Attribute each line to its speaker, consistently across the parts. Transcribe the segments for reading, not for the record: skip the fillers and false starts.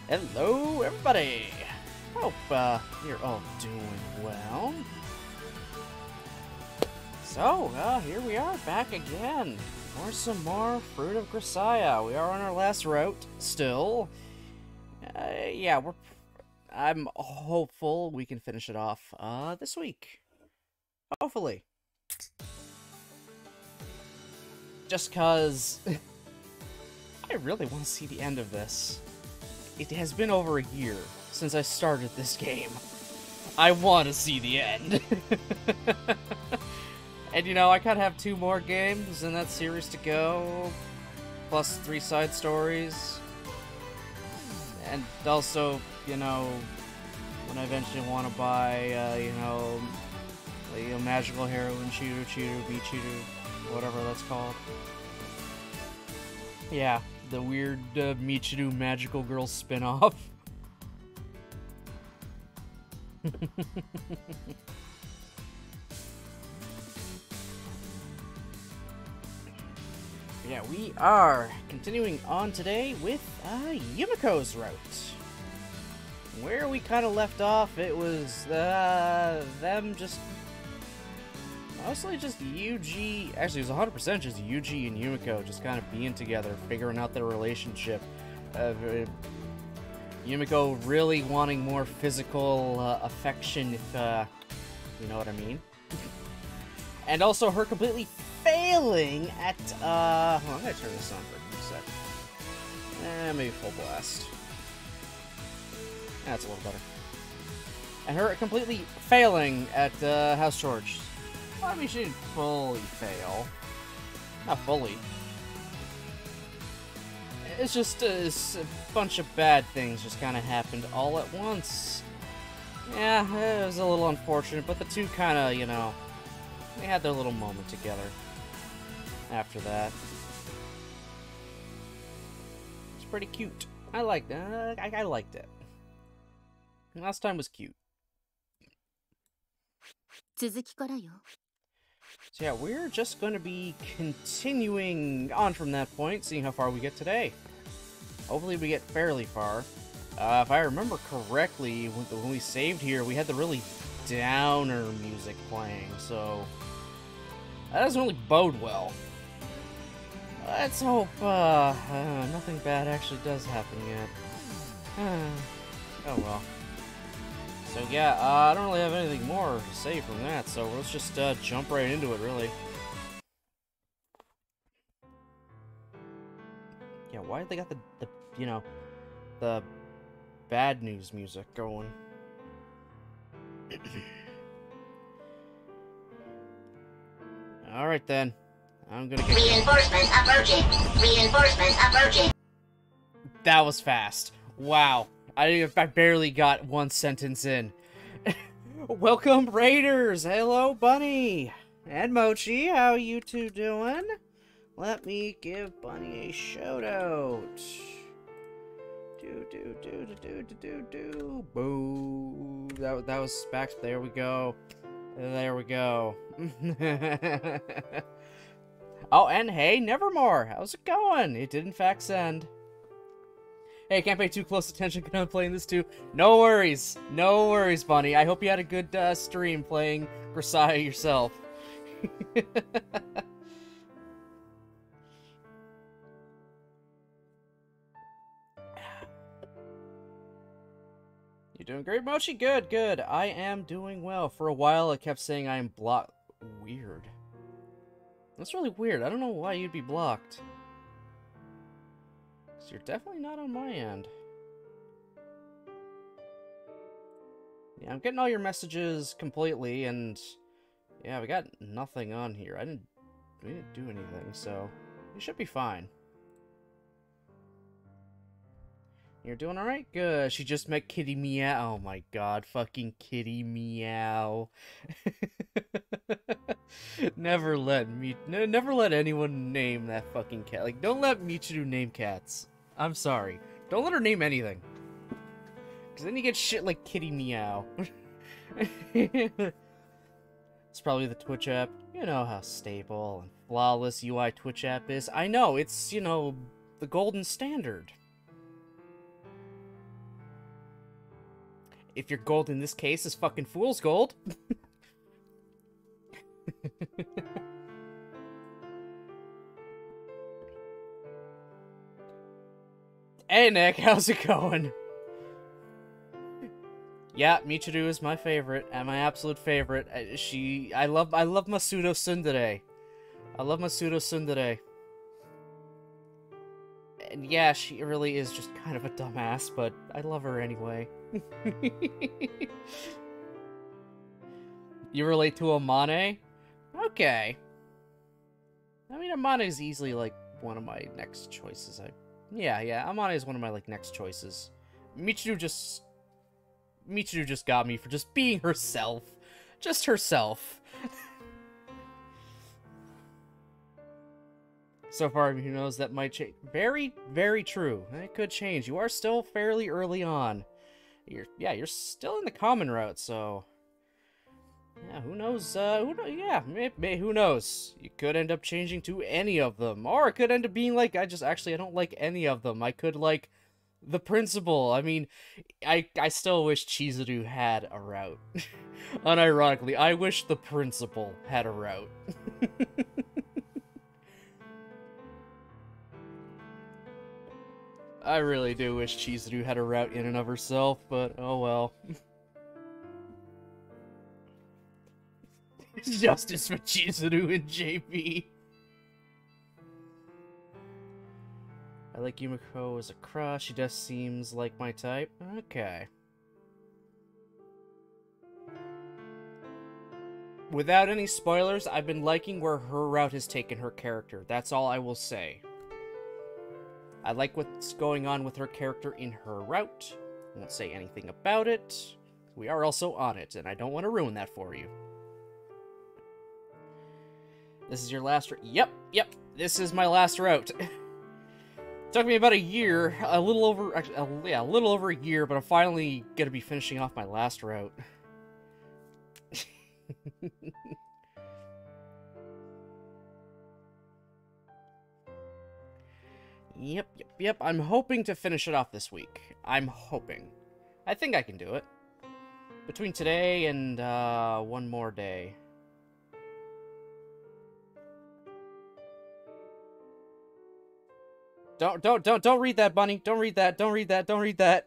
Speaker 1: Hello, everybody! Hope you're all doing well. So, here we are, back again. For some more Fruit of Grisaia. We are on our last route, still. Yeah, I'm hopeful we can finish it off, this week. Hopefully. Just cause... I really want to see the end of this. It has been over a year since I started this game. I want to see the end. And you know, I kind of have 2 more games in that series to go, plus 3 side stories. And also, you know, when I eventually want to buy, you know, the magical heroine Michiru, whatever that's called. Yeah. The weird Michiru magical girl spin-off. Yeah, we are continuing on today with Yumiko's route. Where we kind of left off, it was them just... Mostly just Yuji, actually it was 100% just Yuji and Yumiko just kind of being together, figuring out their relationship. Yumiko really wanting more physical affection, if you know what I mean. And also her completely failing at, hold on, I'm gonna turn this on for a sec. Maybe full blast. That's a little better. And her completely failing at House George. Well, I mean, she didn't fully fail. Not fully. It's just a bunch of bad things just kind of happened all at once. Yeah, it was a little unfortunate, but the two kind of, you know, they had their little moment together after that. It's pretty cute. I liked it. I liked it. Last time was cute. So yeah, we're just going to be continuing on from that point, seeing how far we get today. Hopefully we get fairly far. If I remember correctly, when we saved here, we had the really downer music playing, so that doesn't really bode well. Let's hope nothing bad actually does happen yet. Oh well. So yeah, I don't really have anything more to say from that, so let's just jump right into it, really. Yeah, why they got the you know, the bad news music going? Alright then, I'm gonna get...
Speaker 2: Reinforcements approaching! Reinforcements approaching!
Speaker 1: That was fast. Wow. I barely got one sentence in. Welcome, Raiders! Hello, Bunny! And Mochi, how you two doing? Let me give Bunny a shout-out. Boo. That was back. There we go. There we go. Oh, and hey, Nevermore! How's it going? It did in fact send. Hey, can't pay too close attention because I'm playing this too. No worries. No worries, Bunny. I hope you had a good stream playing Grisaia yourself. You doing great, Mochi? Good, good. I am doing well. For a while, I kept saying I am blocked. Weird. That's really weird. I don't know why you'd be blocked. You're definitely not on my end. Yeah, I'm getting all your messages completely, and yeah, we got nothing on here. We didn't do anything, so you should be fine. You're doing alright? Good. She just met Kitty Meow. Oh my god, fucking Kitty Meow. Never let anyone name that fucking cat. Like, don't let Michiru name cats. I'm sorry. Don't let her name anything. Because then you get shit like Kitty Meow. It's probably the Twitch app. You know how stable and flawless UI Twitch app is. I know, it's, you know, the golden standard. If your gold in this case is fucking fool's gold. Hey Nick, how's it going? Yeah, Michiru is my favorite, and my absolute favorite. I love Masudo Tsundere. I love Masudo Tsundere. And yeah, she really is just kind of a dumbass, but I love her anyway. You relate to Amane? Okay. I mean, Amane is easily, like, one of my next choices. Yeah, Amane is one of my, like, next choices. Michiru just got me for just being herself. Just herself. So far, who knows, that might change. Very, very true. It could change. You are still fairly early on. You're still in the common route, so... Yeah, who knows, who knows? You could end up changing to any of them. Or it could end up being like, I don't like any of them. I could like the principal. I mean, I still wish Chizuru had a route. Unironically, I wish the principal had a route. I really do wish Chizuru had a route in and of herself, but oh well. Justice for Chizuru and JP. I like Yumiko as a crush. She just seems like my type. Okay. Without any spoilers, I've been liking where her route has taken her character. That's all I will say. I like what's going on with her character in her route. I won't say anything about it. We are also on it, and I don't want to ruin that for you. This is your last route. Yep, this is my last route. Took me about a year, a little over a year, but I'm finally gonna be finishing off my last route. Yep, I'm hoping to finish it off this week. I'm hoping. I think I can do it. Between today and, one more day. Don't read that, Bunny. Don't read that. Don't read that. Don't read that.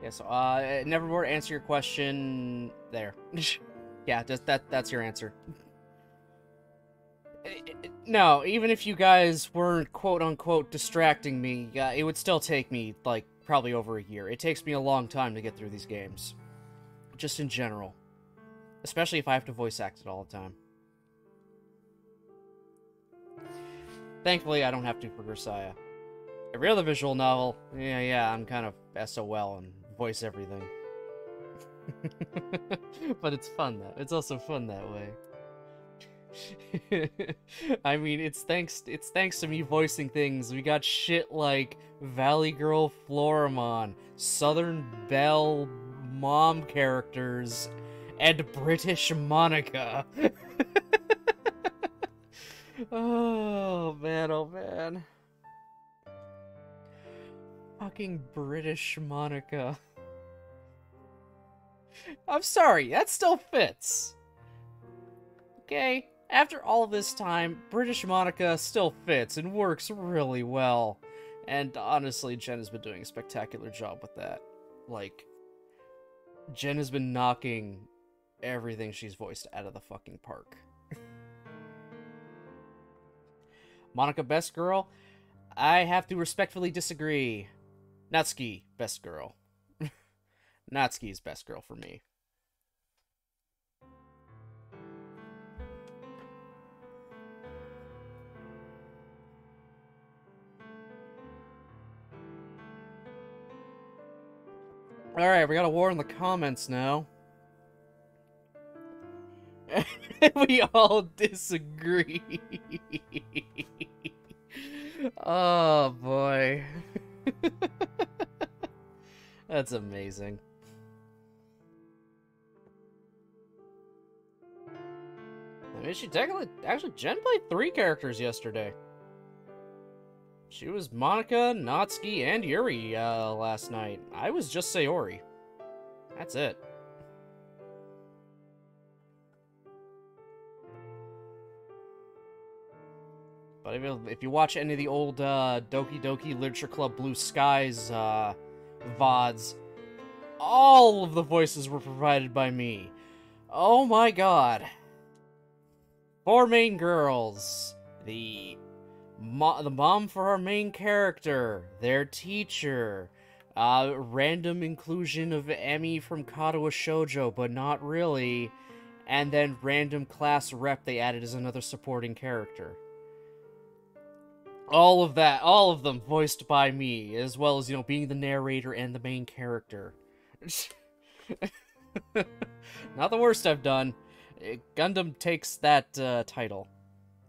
Speaker 1: Yeah, so, Nevermore, answer your question there. Yeah, that's your answer. No, even if you guys weren't quote-unquote distracting me, it would still take me, like, probably over a year. It takes me a long time to get through these games. Just in general. Especially if I have to voice act it all the time. Thankfully, I don't have to for Grisaia. Every other visual novel, yeah, I'm kind of SOL and voice everything. But it's fun, though. It's also fun that way. I mean, it's thanks to me voicing things. We got shit like Valley Girl Floramon, Southern Belle mom characters, and British Monica. Oh man. Fucking British Monica. I'm sorry, that still fits. Okay, after all this time, British Monica still fits and works really well. And honestly, Jen has been doing a spectacular job with that. Like, Jen has been knocking everything she's voiced out of the fucking park. Monica best girl? I have to respectfully disagree. Natsuki best girl. Natsuki is best girl for me. Alright, we got a war in the comments now. We all disagree. Oh, boy. That's amazing. I mean, she technically... Actually, Jen played 3 characters yesterday. She was Monica, Natsuki, and Yuri last night. I was just Sayori. That's it. But if you watch any of the old Doki Doki Literature Club Blue Skies VODs, all of the voices were provided by me. Oh my god. 4 main girls. The mom for our main character. Their teacher. Random inclusion of Emi from Katawa Shoujo, but not really. And then random class rep they added as another supporting character. All of that, all of them voiced by me, as well as, you know, being the narrator and the main character. Not the worst I've done. Gundam takes that title.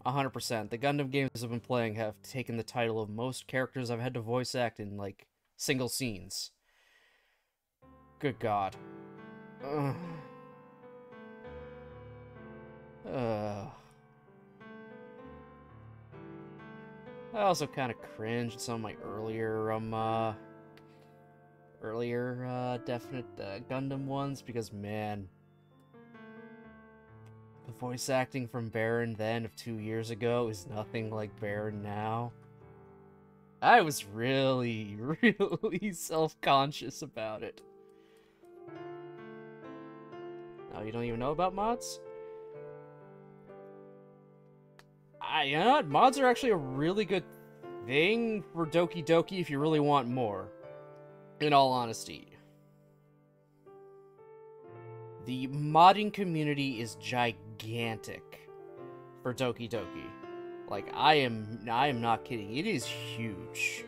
Speaker 1: 100%. The Gundam games I've been playing have taken the title of most characters I've had to voice act in, like, single scenes. Good God. Ugh. I also kind of cringed at some of my earlier definite Gundam ones, because, man, the voice acting from Baron then of 2 years ago is nothing like Baron now. I was really, really self-conscious about it. Oh, you don't even know about mods? You know what? Mods are actually a really good thing for Doki Doki if you really want more. In all honesty. The modding community is gigantic for Doki Doki. Like, I am not kidding. It is huge.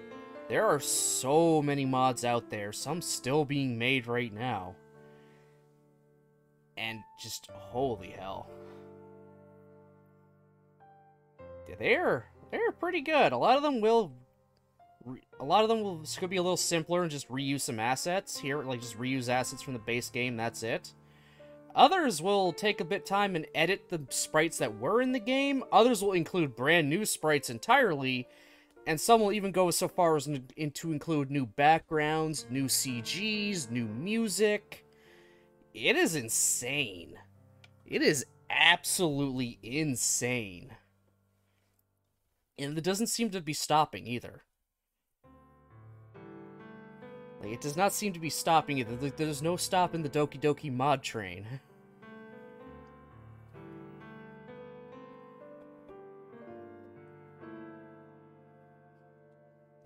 Speaker 1: There are so many mods out there, some still being made right now. And just, holy hell. They're pretty good. A lot of them will could be a little simpler and just reuse some assets here, like just reuse assets from the base game, that's it. Others will take a bit time and edit the sprites that were in the game. Others will include brand new sprites entirely, and some will even go so far as to include new backgrounds, new CGs, new music. It is insane. It is absolutely insane. And it doesn't seem to be stopping either. Like, it does not seem to be stopping either. Like, there's no stop in the Doki Doki mod train.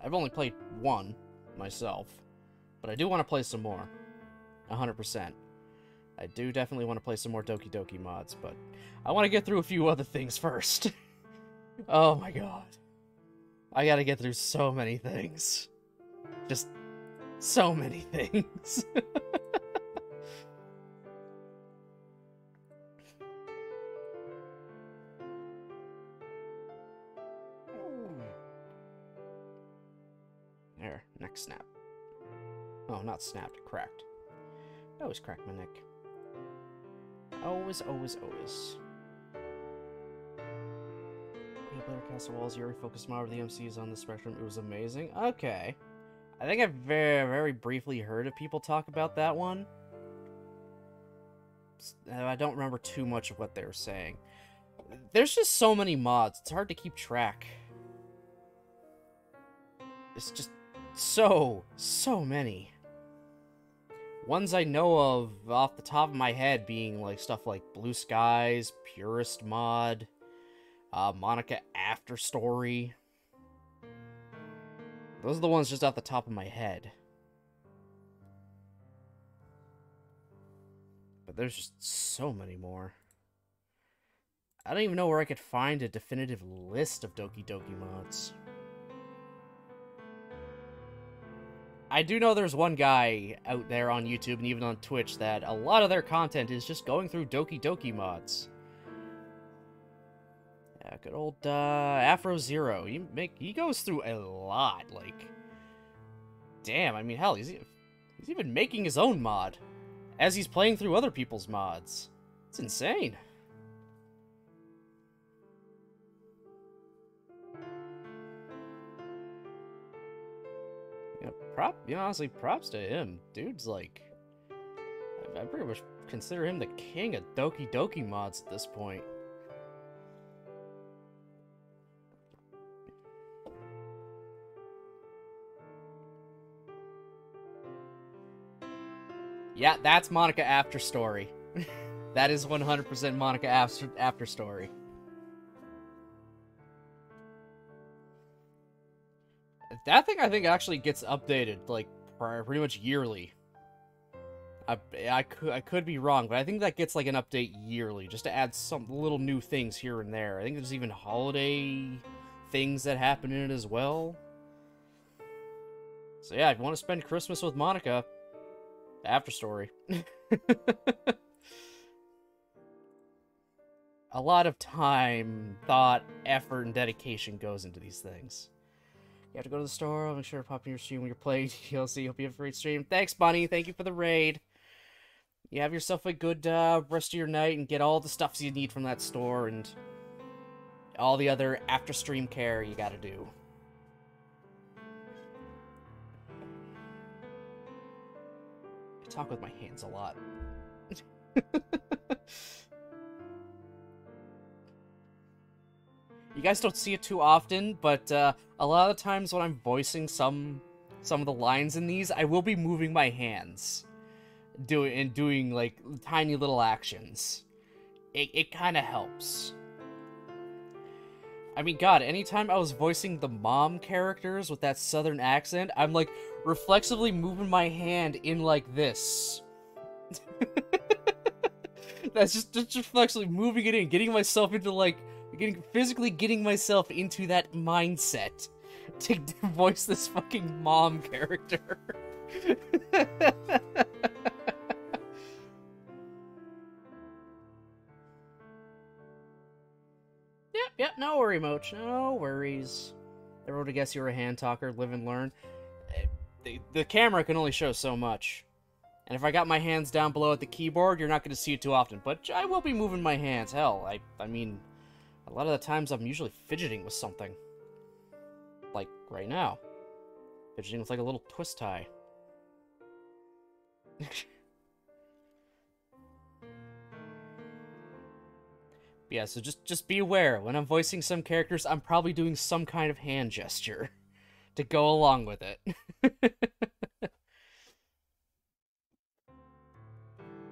Speaker 1: I've only played 1 myself, but I do want to play some more. 100%. I do definitely want to play some more Doki Doki mods, but I want to get through a few other things first. Oh my god. I gotta get through so many things. Just so many things. There, neck snap. Oh, not snapped, cracked. I always crack my neck. Always, always, always. Player Castle Walls, Yuri focused more of the MCs on the spectrum. It was amazing. Okay. I think I've very, very briefly heard of people talk about that one. I don't remember too much of what they were saying. There's just so many mods, it's hard to keep track. It's just so many. Ones I know of off the top of my head being like stuff like Blue Skies, Purist Mod, Monica After Story. Those are the ones just off the top of my head. But there's just so many more. I don't even know where I could find a definitive list of Doki Doki mods. I do know there's one guy out there on YouTube and even on Twitch that a lot of their content is just going through Doki Doki mods. Yeah, good old Afro Zero. He goes through a lot. Like, damn. I mean, hell, he's even making his own mod as he's playing through other people's mods. It's insane. Honestly, props to him. Dude's like, I pretty much consider him the king of Doki Doki mods at this point. Yeah, that's Monica After Story. That is 100% Monica After Story. That thing, I think, actually gets updated, like, pretty much yearly. I could be wrong, but I think that gets, like, an update yearly, just to add some little new things here and there. I think there's even holiday things that happen in it as well. So yeah, if you want to spend Christmas with Monica, After Story. A lot of time, thought, effort, and dedication goes into these things. You have to go to the store. I'll make sure to pop in your stream when you're playing DLC. Hope you have a great stream. Thanks, Bunny. Thank you for the raid. You have yourself a good rest of your night and get all the stuffs you need from that store and all the other after-stream care you gotta do. I talk with my hands a lot. You guys don't see it too often, but a lot of the times when I'm voicing some of the lines in these, I will be moving my hands, doing like tiny little actions. It kind of helps. I mean, God, anytime I was voicing the mom characters with that southern accent, I'm like reflexively moving my hand in like this. That's just reflexively moving it in, getting myself into like. Physically getting myself into that mindset to voice this fucking mom character. Yep, no worry, Moch. No worries. Everyone would guess you were a hand talker, live and learn. The camera can only show so much. And if I got my hands down below at the keyboard, you're not going to see it too often. But I will be moving my hands. Hell, I mean... A lot of the times I'm usually fidgeting with something. Like, right now. Fidgeting with, like, a little twist tie. Yeah, so just be aware. When I'm voicing some characters, I'm probably doing some kind of hand gesture to go along with it.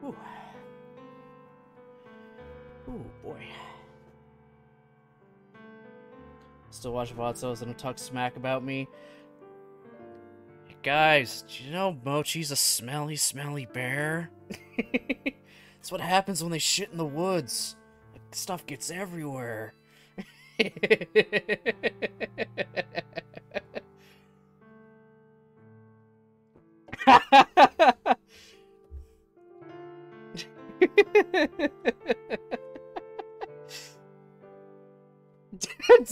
Speaker 1: Ooh. Ooh, boy. Still watch VODs and don't talk smack about me. Hey guys, do you know Mochi's a smelly, smelly bear? That's what happens when they shit in the woods. Like, stuff gets everywhere.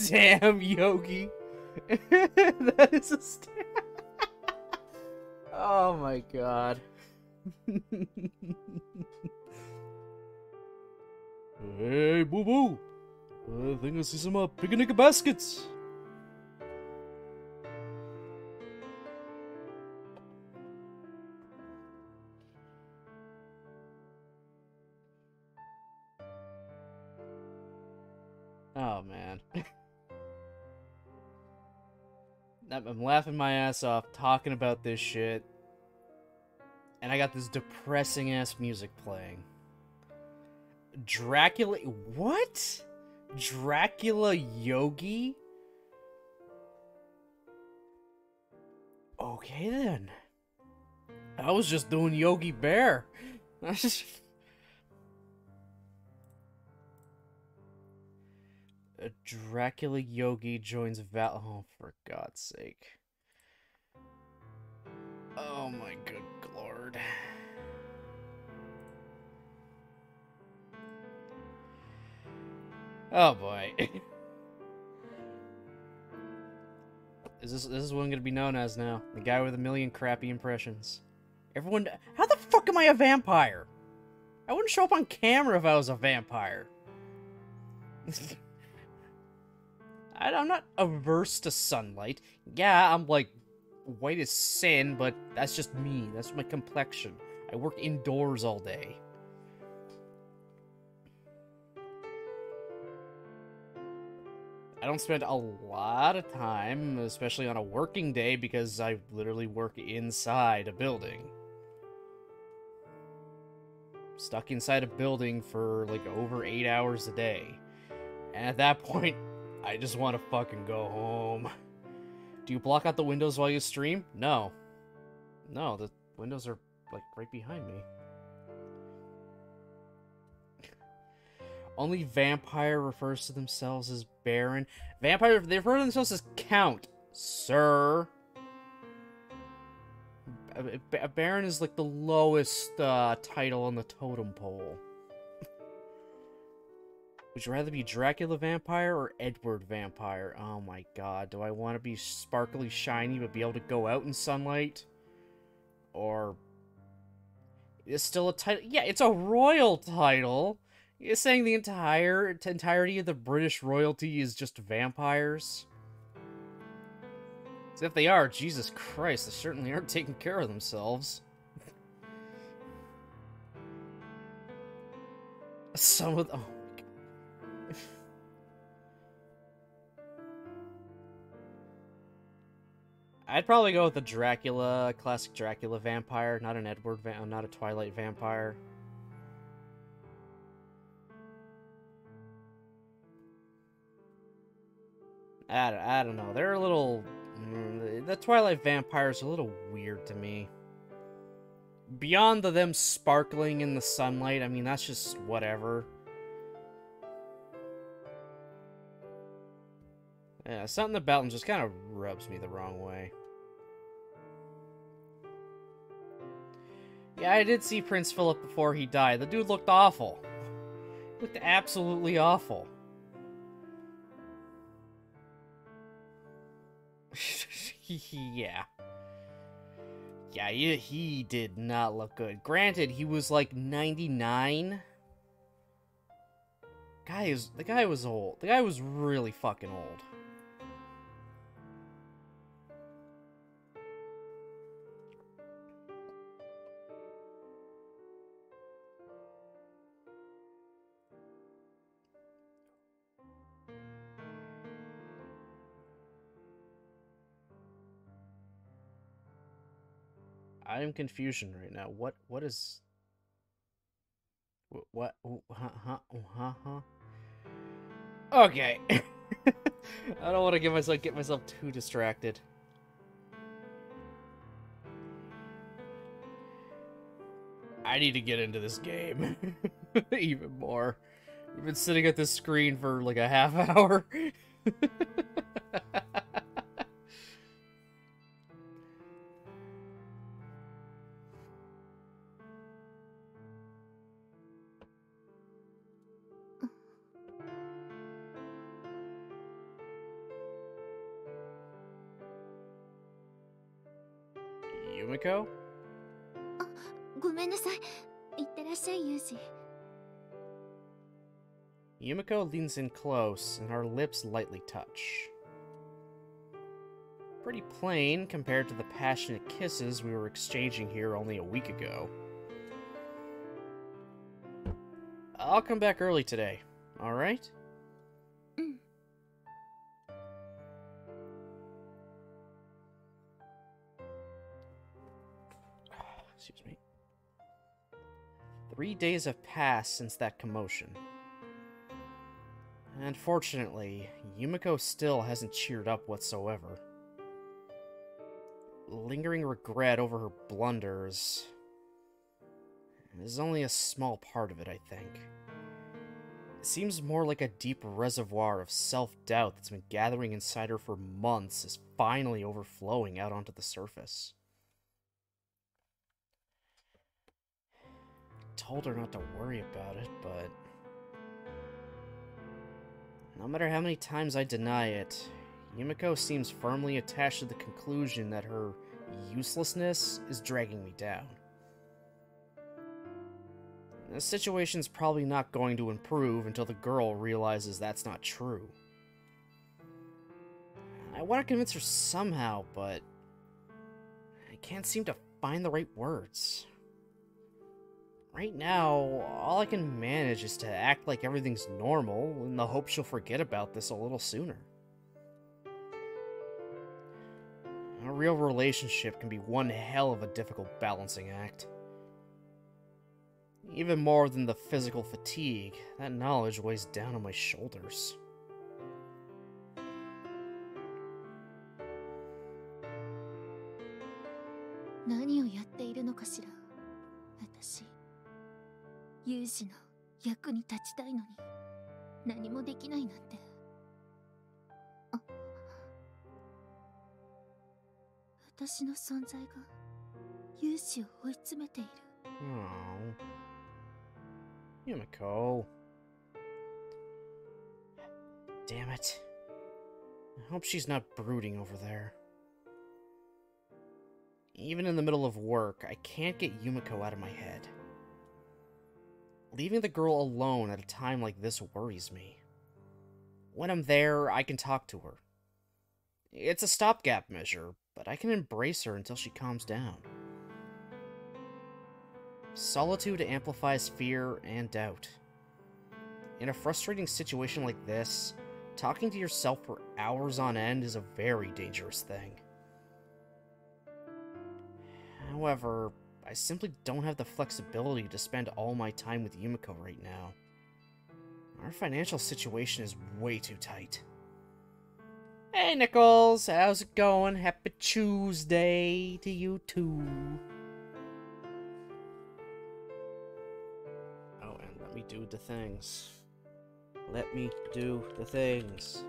Speaker 1: Damn, Yogi. That is a oh my god. Hey, boo boo. I think I see some picnic baskets. Oh, man. I'm laughing my ass off talking about this shit. And I got this depressing-ass music playing. Dracula... What? Dracula Yogi? Okay, then. I was just doing Yogi Bear. A Dracula Yogi joins Val... Oh, for God's sake. Oh my good lord. Oh boy. This is what I'm gonna be known as now. The guy with a million crappy impressions. Everyone... How the fuck am I a vampire? I wouldn't show up on camera if I was a vampire. I'm not averse to sunlight. Yeah, I'm like white as sin, but that's just me. That's my complexion. I work indoors all day. I don't spend a lot of time, especially on a working day, because I literally work inside a building. Stuck inside a building for like over 8 hours a day. And at that point, I just want to fucking go home. Do you block out the windows while you stream? No. No, the windows are like right behind me. Only vampire refers to themselves as Baron. Vampire, they refer to themselves as Count, sir. A Baron is like the lowest title on the totem pole. Would you rather be Dracula Vampire or Edward Vampire? Oh my god, do I want to be sparkly shiny but be able to go out in sunlight? Or... It's still a title? Yeah, it's a royal title! You're saying the entirety of the British royalty is just vampires? As if they are, Jesus Christ, they certainly aren't taking care of themselves. Some of them... Oh my god. I'd probably go with the Dracula, classic Dracula vampire, not an not a Twilight vampire. I don't know. They're a little... The Twilight vampires are a little weird to me. Beyond them sparkling in the sunlight, I mean, that's just whatever. Yeah, something about them just kind of rubs me the wrong way. Yeah, I did see Prince Philip before he died. The dude looked awful. He looked absolutely awful. Yeah. Yeah, he did not look good. Granted, he was like 99. The guy was old. The guy was really fucking old. I'm confusion right now. What is... What? Okay. I don't want to get myself too distracted. I need to get into this game even more. We've been sitting at this screen for like a half hour. Yumiko?
Speaker 3: ごめんなさい。いってらっしゃい、ユージ。
Speaker 1: Yumiko leans in close, and our lips lightly touch. Pretty plain compared to the passionate kisses we were exchanging here only a week ago. I'll come back early today, alright? Excuse me. 3 days have passed since that commotion. Unfortunately, Yumiko still hasn't cheered up whatsoever. Lingering regret over her blunders is only a small part of it, I think. It seems more like a deep reservoir of self-doubt that's been gathering inside her for months is finally overflowing out onto the surface. I told her not to worry about it, but... no matter how many times I deny it, Yumiko seems firmly attached to the conclusion that her uselessness is dragging me down. The situation's probably not going to improve until the girl realizes that's not true. I want to convince her somehow, but I can't seem to find the right words. Right now, all I can manage is to act like everything's normal in the hope she'll forget about this a little sooner. A real relationship can be one hell of a difficult balancing act. Even more than the physical fatigue, that knowledge weighs down on my shoulders.
Speaker 3: What are you doing? 私、有志の役に立ちたいのに何もできないなんて。私の存在が有志を追い詰めている。
Speaker 1: Yumiko. Damn it. I hope she's not brooding over there. Even in the middle of work, I can't get Yumiko out of my head. Leaving the girl alone at a time like this worries me. When I'm there, I can talk to her. It's a stopgap measure, but I can embrace her until she calms down. Solitude amplifies fear and doubt. In a frustrating situation like this, talking to yourself for hours on end is a very dangerous thing. However, I simply don't have the flexibility to spend all my time with Yumiko right now. Our financial situation is way too tight. Hey Nichols, how's it going? Happy Tuesday to you too. Oh, and let me do the things. Let me do the things.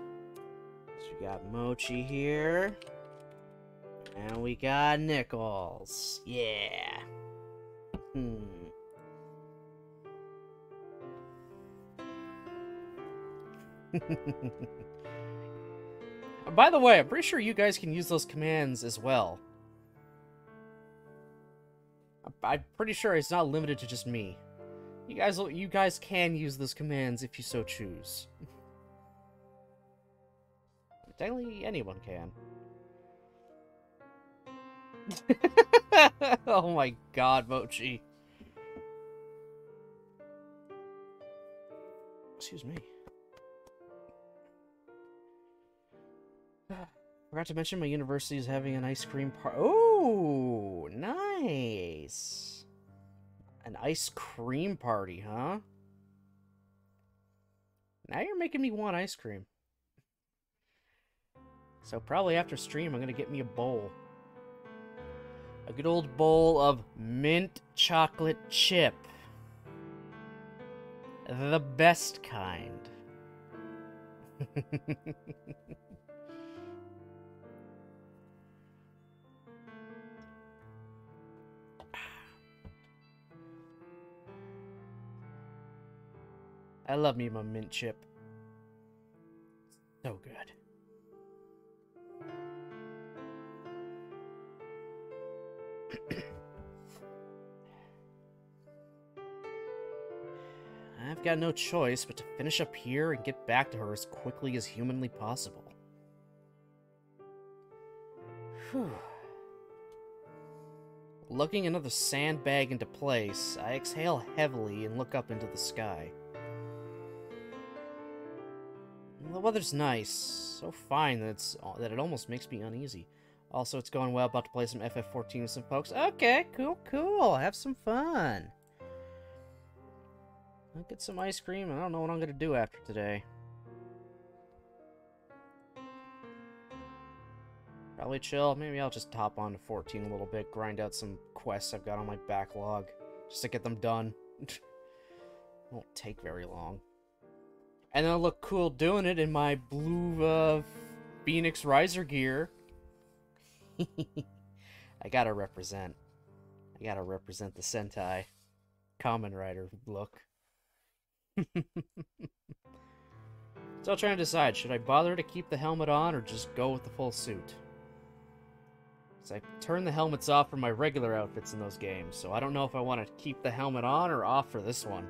Speaker 1: So we got Mochi here. And we got Nichols. Yeah. By the way, I'm pretty sure you guys can use those commands as well. I'm pretty sure it's not limited to just me. You guys can use those commands if you so choose. Technically, anyone can. Oh my god, Mochi. Excuse me. Forgot to mention my university is having an ice cream party. Oh, nice. An ice cream party, huh? Now you're making me want ice cream. So probably after stream, I'm gonna get me a bowl. A good old bowl of mint chocolate chip. The best kind. I love me my mint chip. So good. I've got no choice but to finish up here and get back to her as quickly as humanly possible. Whew. Looking another sandbag into place, I exhale heavily and look up into the sky. The weather's nice, so fine that it almost makes me uneasy. Also, it's going well, about to play some FF14 with some folks. Okay, cool, have some fun. I'll get some ice cream, and I don't know what I'm gonna do after today. Probably chill, maybe I'll just hop on to 14 a little bit, grind out some quests I've got on my backlog, just to get them done. Won't take very long. And then I'll look cool doing it in my blue, Phoenix Riser gear. I gotta represent. I gotta represent the Sentai Kamen Rider look. Still trying to decide, should I bother to keep the helmet on or just go with the full suit? So I turn the helmets off for my regular outfits in those games, so I don't know if I want to keep the helmet on or off for this one.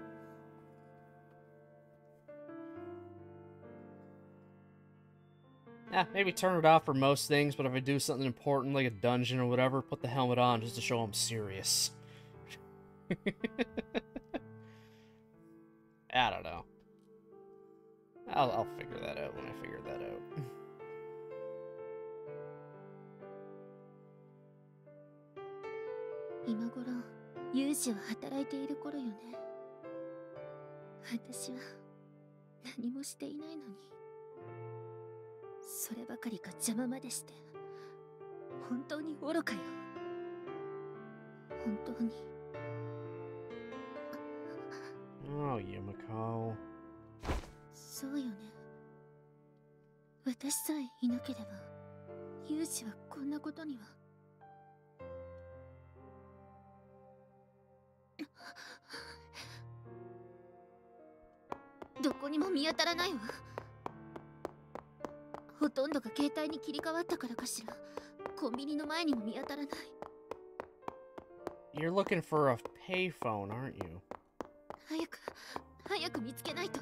Speaker 1: Yeah, maybe turn it off for most things, but if I do something important like a dungeon or whatever, put the helmet on just to show I'm serious. I don't know. I'll figure that out when I figure that out.
Speaker 3: 今頃有志は働いている頃よね。私は何もしていないのに、そればかりか邪魔までして、本当に愚かよ。本当に。
Speaker 1: Oh, Yumiko.
Speaker 3: そうよね。私さえいなければ、有志はこんなことには。どこにも見当たらないわ。ほとんどが携帯に切り替わったからかしら。コンビニの前にも見当たらない。
Speaker 1: You're looking for a payphone, aren't you?
Speaker 3: 早く見つけないと。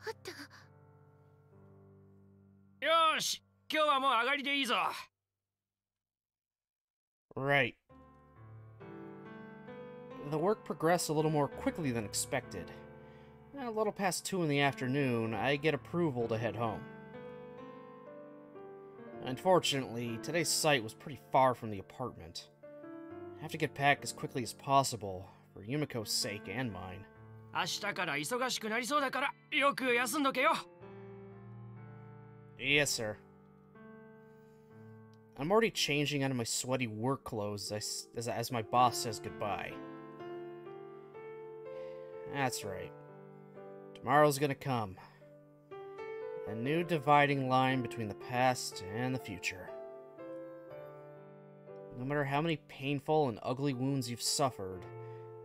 Speaker 3: あった。
Speaker 4: よーし、今日はもう上がりでいいぞ。
Speaker 1: Right. The work progressed a little more quickly than expected. A little past 2 in the afternoon, I get approval to head home. Unfortunately, today's site was pretty far from the apartment. I have to get back as quickly as possible, for Yumiko's sake and mine.
Speaker 4: 明日から忙しくなりそうだから、よく休んどけよ。
Speaker 1: Yes, sir. I'm already changing out of my sweaty work clothes as my boss says goodbye. That's right. Tomorrow's gonna come. A new dividing line between the past and the future. No matter how many painful and ugly wounds you've suffered,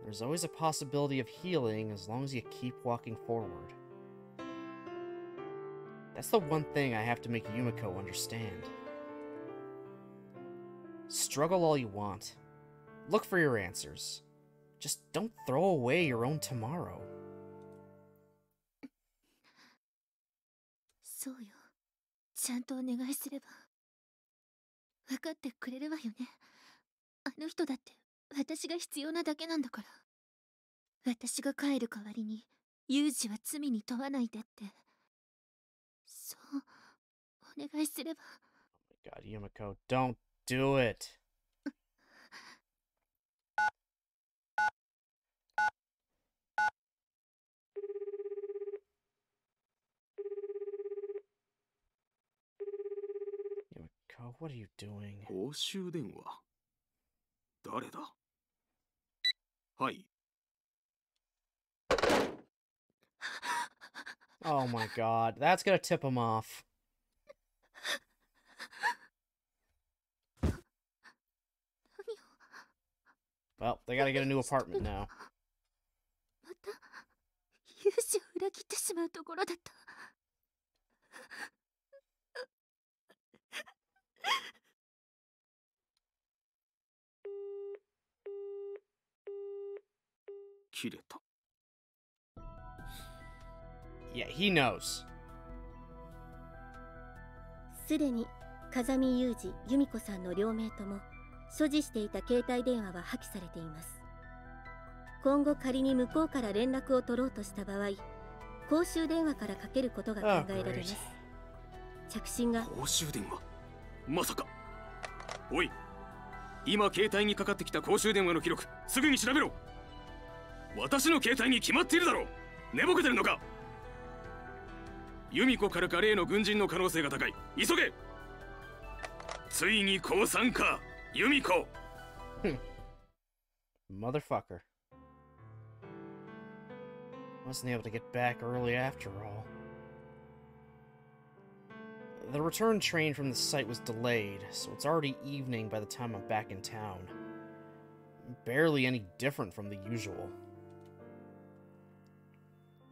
Speaker 1: there's always a possibility of healing as long as you keep walking forward. That's the one thing I have to make Yumiko understand. Struggle all you want. Look for your answers. Just don't throw away your own tomorrow.
Speaker 3: そうよ。ちゃんとお願いすれば。分かってくれるわよね。あの人だって私が必要なだけなんだから。私が帰る代わりに、有事は罪に問わないでって。そう、お願いすれば。
Speaker 1: Oh my god, Yumiko, don't do it. Yumiko, what are you doing?
Speaker 5: 公衆電話。誰だ？はい。
Speaker 1: Oh my god, that's gonna tip him off. Well, they gotta get a new apartment now.
Speaker 3: また、有志を裏切ってしまうところだった。
Speaker 5: 切れた。
Speaker 1: Yeah, he knows.
Speaker 6: すでに風見裕二、由美子さんの両名とも所持していた携帯電話は破棄されています。今後仮に向こうから連絡を取ろうとした場合、公衆電話からかけることが考えられます。着信が
Speaker 5: 公衆電話？まさか。おい、今携帯にかかってきた公衆電話の記録、すぐに調べろ。私の携帯に決まっているだろう。寝ぼけてるのか。由美子からか例の軍人の可能性が高い。急げ。ついに降参か、由美子。
Speaker 1: Motherfucker. Wasn't able to get back early after all. The return train from the site was delayed, so it's already evening by the time I'm back in town. Barely any different from the usual.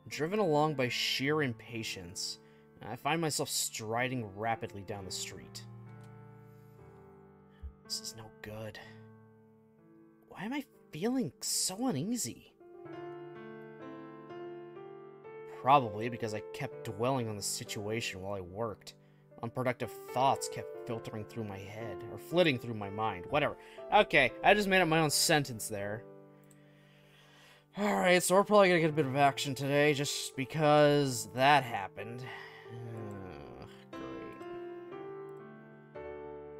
Speaker 1: Driven along by sheer impatience, I find myself striding rapidly down the street. This is no good. Why am I feeling so uneasy? Probably because I kept dwelling on the situation while I worked. Unproductive thoughts kept filtering through my head, or flitting through my mind, whatever. Okay, I just made up my own sentence there. Alright, so we're probably gonna get a bit of action today, just because that happened. Great.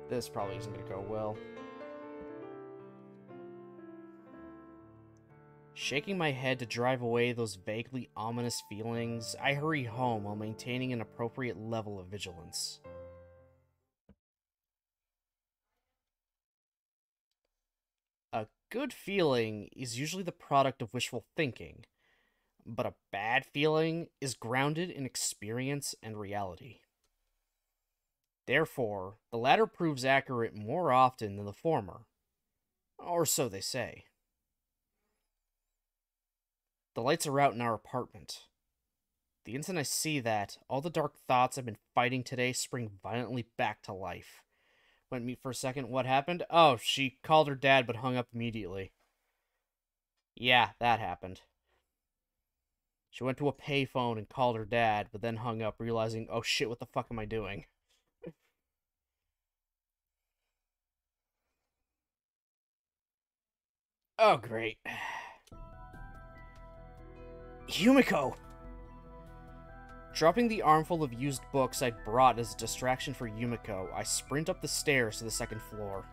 Speaker 1: This probably isn't gonna go well. Shaking my head to drive away those vaguely ominous feelings, I hurry home while maintaining an appropriate level of vigilance. A good feeling is usually the product of wishful thinking, but a bad feeling is grounded in experience and reality. Therefore, the latter proves accurate more often than the former, or so they say. The lights are out in our apartment. The instant I see that, all the dark thoughts I've been fighting today spring violently back to life. Went mute for a second. What happened? Oh, she called her dad but hung up immediately. Yeah, that happened. She went to a payphone and called her dad, but then hung up, realizing, oh shit, what the fuck am I doing? Oh, great. Yumiko! Dropping the armful of used books I'd brought as a distraction for Yumiko, I sprint up the stairs to the second floor.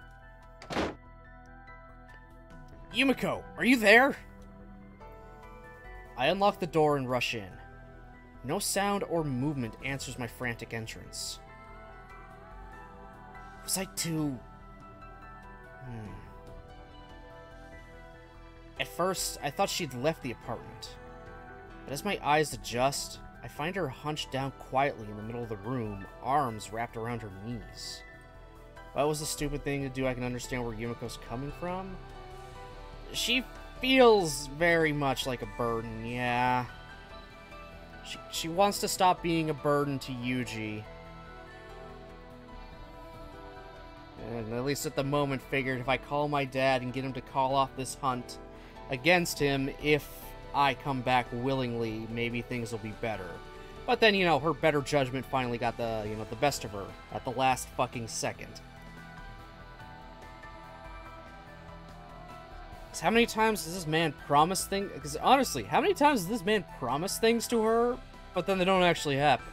Speaker 1: Yumiko, are you there? I unlock the door and rush in. No sound or movement answers my frantic entrance. Was I too... At first, I thought she'd left the apartment. But as my eyes adjust, I find her hunched down quietly in the middle of the room, arms wrapped around her knees. Well, it was a stupid thing to do. I can understand where Yumiko's coming from. She feels very much like a burden, yeah. She wants to stop being a burden to Yuji. And at least at the moment figured if I call my dad and get him to call off this hunt against him, if I come back willingly, maybe things will be better. But then, her better judgment finally got the best of her at the last fucking second. So how many times does this man promise things? Because honestly, how many times does this man promise things to her, but then they don't actually happen?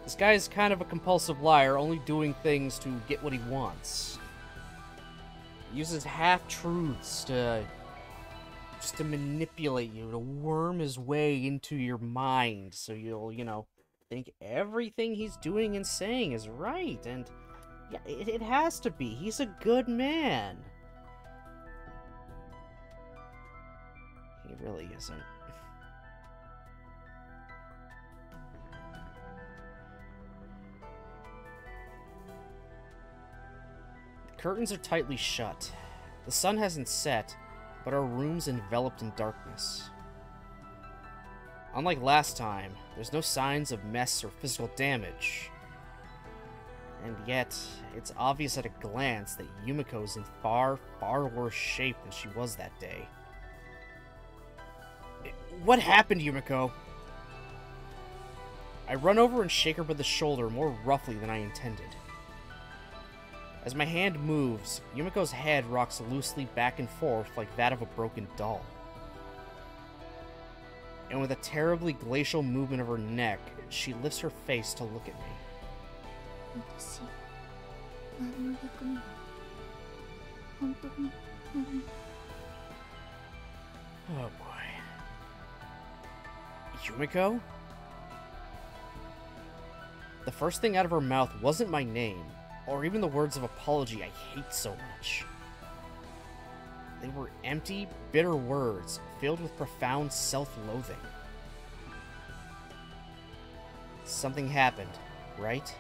Speaker 1: This guy is kind of a compulsive liar, only doing things to get what he wants. He uses half-truths to manipulate you, to worm his way into your mind, so you'll, think everything he's doing and saying is right, and yeah, it has to be. He's a good man. He really isn't. The curtains are tightly shut. The sun hasn't set, but our room's enveloped in darkness. Unlike last time, there's no signs of mess or physical damage. And yet, it's obvious at a glance that Yumiko's in far, far worse shape than she was that day. What happened, Yumiko? I run over and shake her by the shoulder more roughly than I intended. As my hand moves, Yumiko's head rocks loosely back and forth like that of a broken doll. And with a terribly glacial movement of her neck, she lifts her face to look at me. Oh boy. Yumiko? The first thing out of her mouth wasn't my name, or even the words of apology I hate so much. They were empty, bitter words, filled with profound self-loathing. Something happened, right?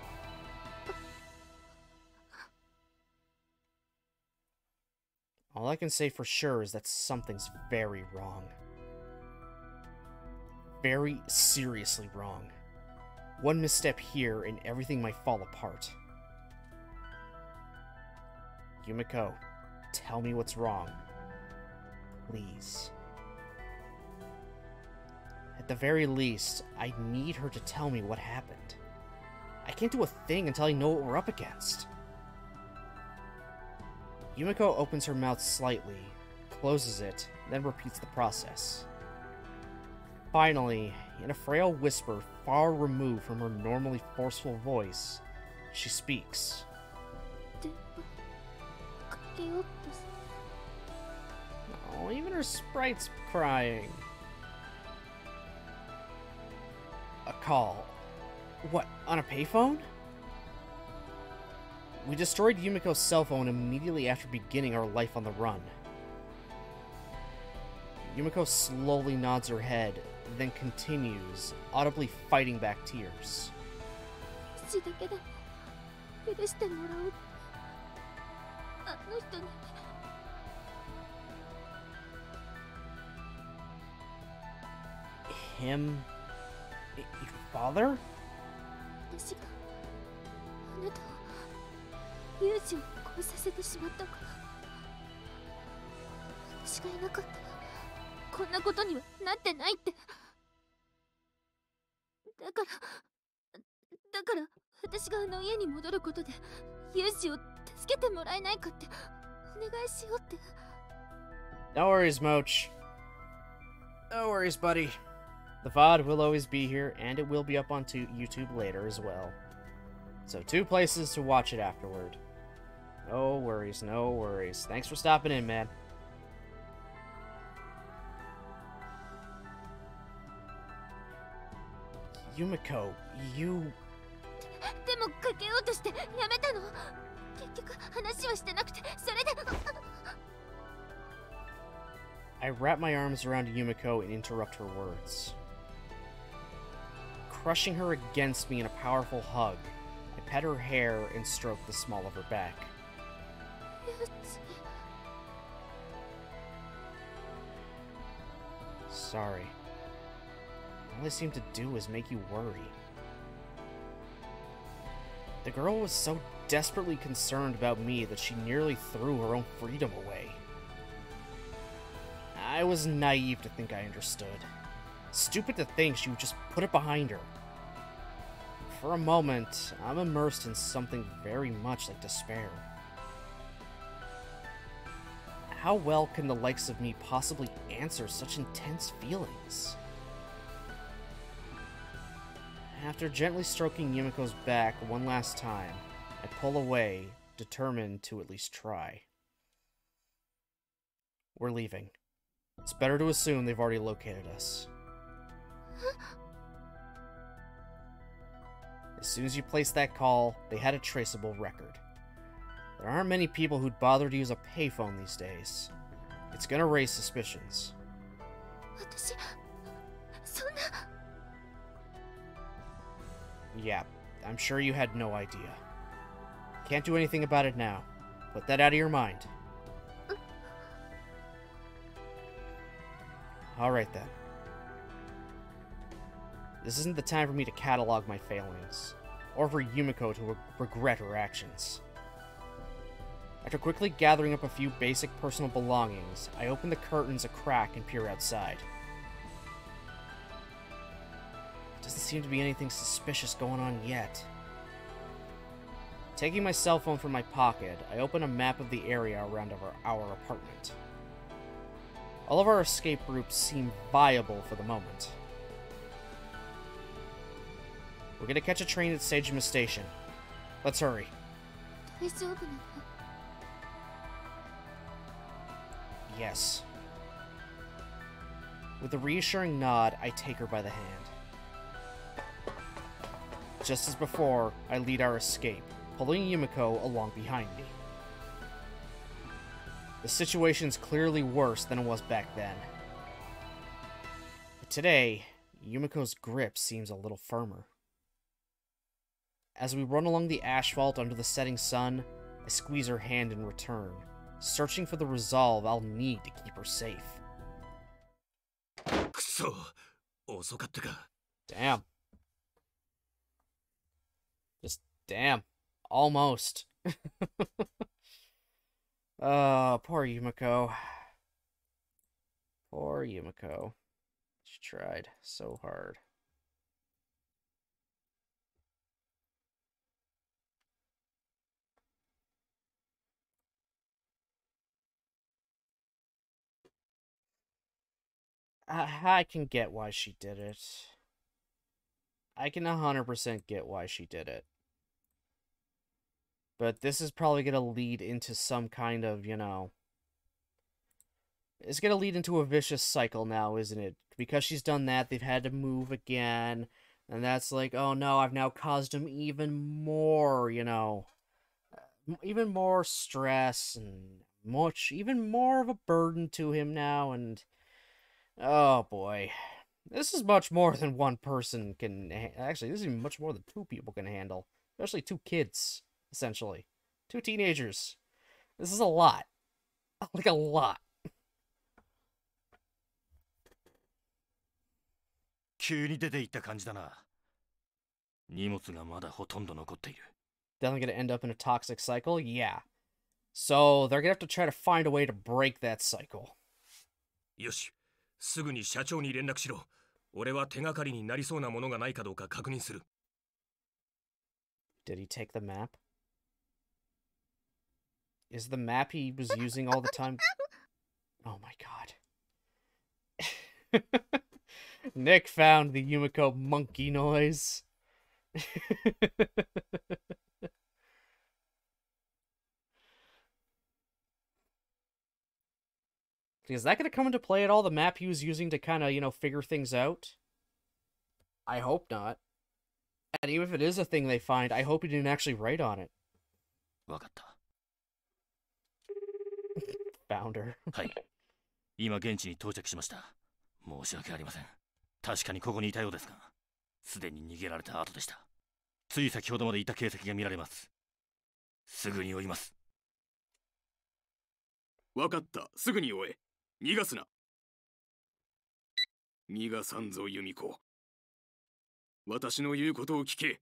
Speaker 1: All I can say for sure is that something's very wrong. very seriously wrong. One misstep here and everything might fall apart. Yumiko, tell me what's wrong. Please. At the very least, I need her to tell me what happened. I can't do a thing until I know what we're up against. Yumiko opens her mouth slightly, closes it, then repeats the process. Finally, in a frail whisper far removed from her normally forceful voice, she speaks. Oh, even her sprite's crying. A call. What, on a payphone? We destroyed Yumiko's cell phone immediately after beginning our life on the run. Yumiko slowly nods her head, then continues, audibly fighting back tears. Him? Your father? No worries, Moch. No worries, buddy. The VOD will always be here, and it will be up onto YouTube later as well. So 2 places to watch it afterward. No worries, no worries. Thanks for stopping in, man. Yumiko, you... I wrap my arms around Yumiko and interrupt her words. Crushing her against me in a powerful hug, I pet her hair and stroke the small of her back. Sorry. All I seem to do is make you worry. The girl was so desperately concerned about me that she nearly threw her own freedom away. I was naive to think I understood. Stupid to think she would just put it behind her. For a moment, I'm immersed in something very much like despair. How well can the likes of me possibly answer such intense feelings? After gently stroking Yumiko's back one last time, I pull away, determined to at least try. We're leaving. It's better to assume they've already located us. As soon as you placed that call, they had a traceable record. There aren't many people who'd bother to use a payphone these days. It's gonna raise suspicions. Yeah, I'm sure you had no idea. Can't do anything about it now. Put that out of your mind. Alright then. This isn't the time for me to catalog my failings, or for Yumiko to regret her actions. After quickly gathering up a few basic personal belongings, I open the curtains a crack and peer outside. Doesn't seem to be anything suspicious going on yet. Taking my cell phone from my pocket, I open a map of the area around our apartment. All of our escape routes seem viable for the moment. We're gonna catch a train at Seijima Station. Let's hurry. Yes. With a reassuring nod, I take her by the hand. Just as before, I lead our escape, pulling Yumiko along behind me. The situation's clearly worse than it was back then. But today, Yumiko's grip seems a little firmer. As we run along the asphalt under the setting sun, I squeeze her hand in return, searching for the resolve I'll need to keep her safe.
Speaker 5: くそ、遅かったか。
Speaker 1: Damn. Just damn. Almost. Poor Yumiko. Poor Yumiko. She tried so hard. I can get why she did it. I can 100% get why she did it. But this is probably going to lead into some kind of, you know... It's going to lead into a vicious cycle now, isn't it? Because she's done that, they've had to move again. And that's like, oh no, I've now caused him even more, you know... Even more stress and even more of a burden to him now, and... Oh boy. This is much more than one person can... Actually, this is even much more than two people can handle. Especially two kids, essentially. Two teenagers. This is a lot. Like, a lot.
Speaker 5: 急に出て行った感じだな。荷物がまだほとんど残っている。
Speaker 1: Definitely gonna end up in a toxic cycle? Yeah. So, they're gonna have to try to find a way to break that cycle.
Speaker 5: よし、すぐに社長に連絡しろ。俺は手がかりになりそうなものがないかどうか確認する。
Speaker 1: Did he take the map? Is the map he was using all the time? Oh my god. Nick found the Yumiko monkey noise. Is that going to come into play at all, the map he was using to kind of, you know, figure things out? I hope not. And even if it is a thing they find, I hope he didn't actually write on it.
Speaker 5: わかった。
Speaker 1: Found her.
Speaker 5: はい。今現地に到着しました。申し訳ありません。確かにここにいたようですが、すでに逃げられた後でした。つい先ほどまでいた形跡が見られます。すぐに追います。わかった。すぐに追え。逃がすな。逃がさんぞ、ユミコ。私の言うことを聞け。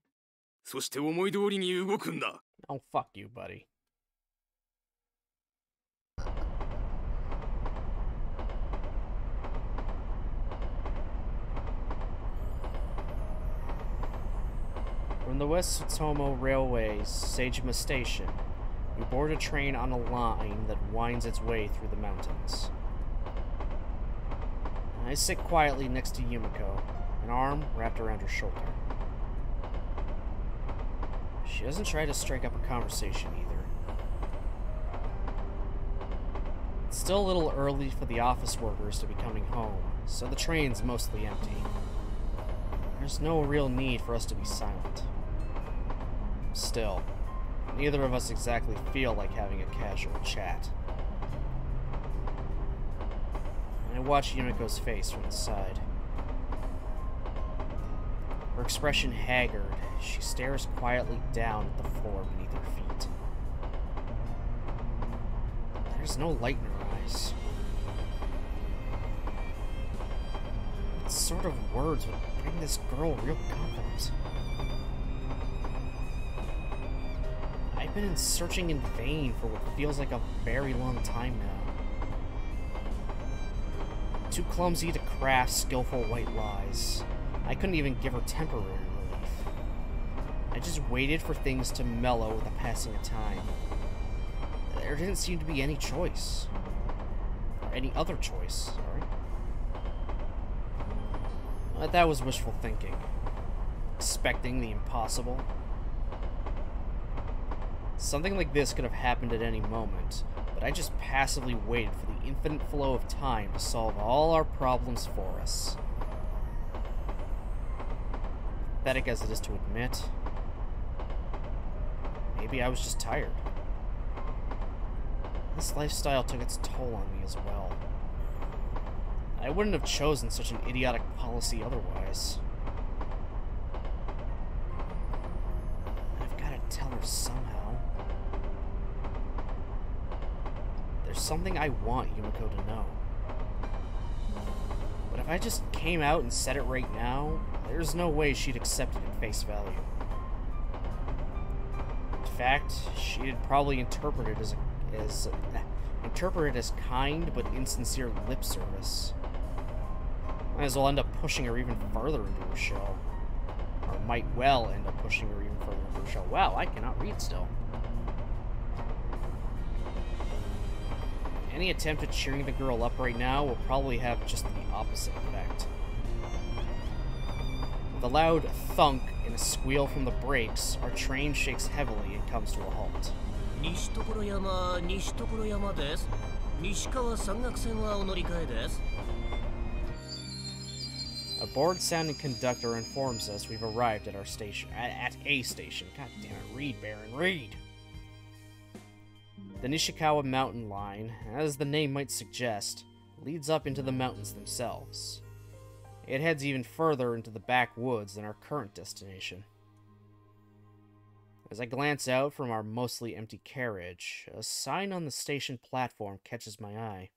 Speaker 5: そして思い通りに動くんだ。
Speaker 1: Oh, fuck you, buddy. From the West Tsutomu Railway's Seijima Station, we board a train on a line that winds its way through the mountains. I sit quietly next to Yumiko, an arm wrapped around her shoulder. She doesn't try to strike up a conversation either. It's still a little early for the office workers to be coming home, so the train's mostly empty. There's no real need for us to be silent. Still, neither of us exactly feel like having a casual chat. I watch Yumiko's face from the side. Her expression haggard, she stares quietly down at the floor beneath her feet. There's no light in her eyes. What sort of words would bring this girl real comfort? I've been searching in vain for what feels like a very long time now. Too clumsy to craft skillful white lies. I couldn't even give her temporary relief. I just waited for things to mellow with the passing of time. There didn't seem to be any choice. Or any other choice, sorry. But that was wishful thinking. Expecting the impossible. Something like this could have happened at any moment, but I just passively waited for the infinite flow of time to solve all our problems for us. Pathetic as it is to admit, maybe I was just tired. This lifestyle took its toll on me as well. I wouldn't have chosen such an idiotic policy otherwise. I've got to tell her somehow. There's something I want Yumiko to know. But if I just came out and said it right now, there's no way she'd accept it at face value. In fact, she'd probably interpret it as kind but insincere lip service. Might as well end up pushing her even further into her shell. Or might well end up pushing her even further into her shell. Wow, I cannot read still. Any attempt at cheering the girl up right now will probably have just the opposite effect. With a loud thunk and a squeal from the brakes, our train shakes heavily and comes to a halt.
Speaker 7: 西所山、西所山です。西川山岳線はお乗り換えです。
Speaker 1: A bored-sounding conductor informs us we've arrived at our station. At a station. God damn it, read, Baron, read! The Nishikawa mountain line, as the name might suggest, leads up into the mountains themselves. It heads even further into the backwoods than our current destination. As I glance out from our mostly empty carriage, a sign on the station platform catches my eye.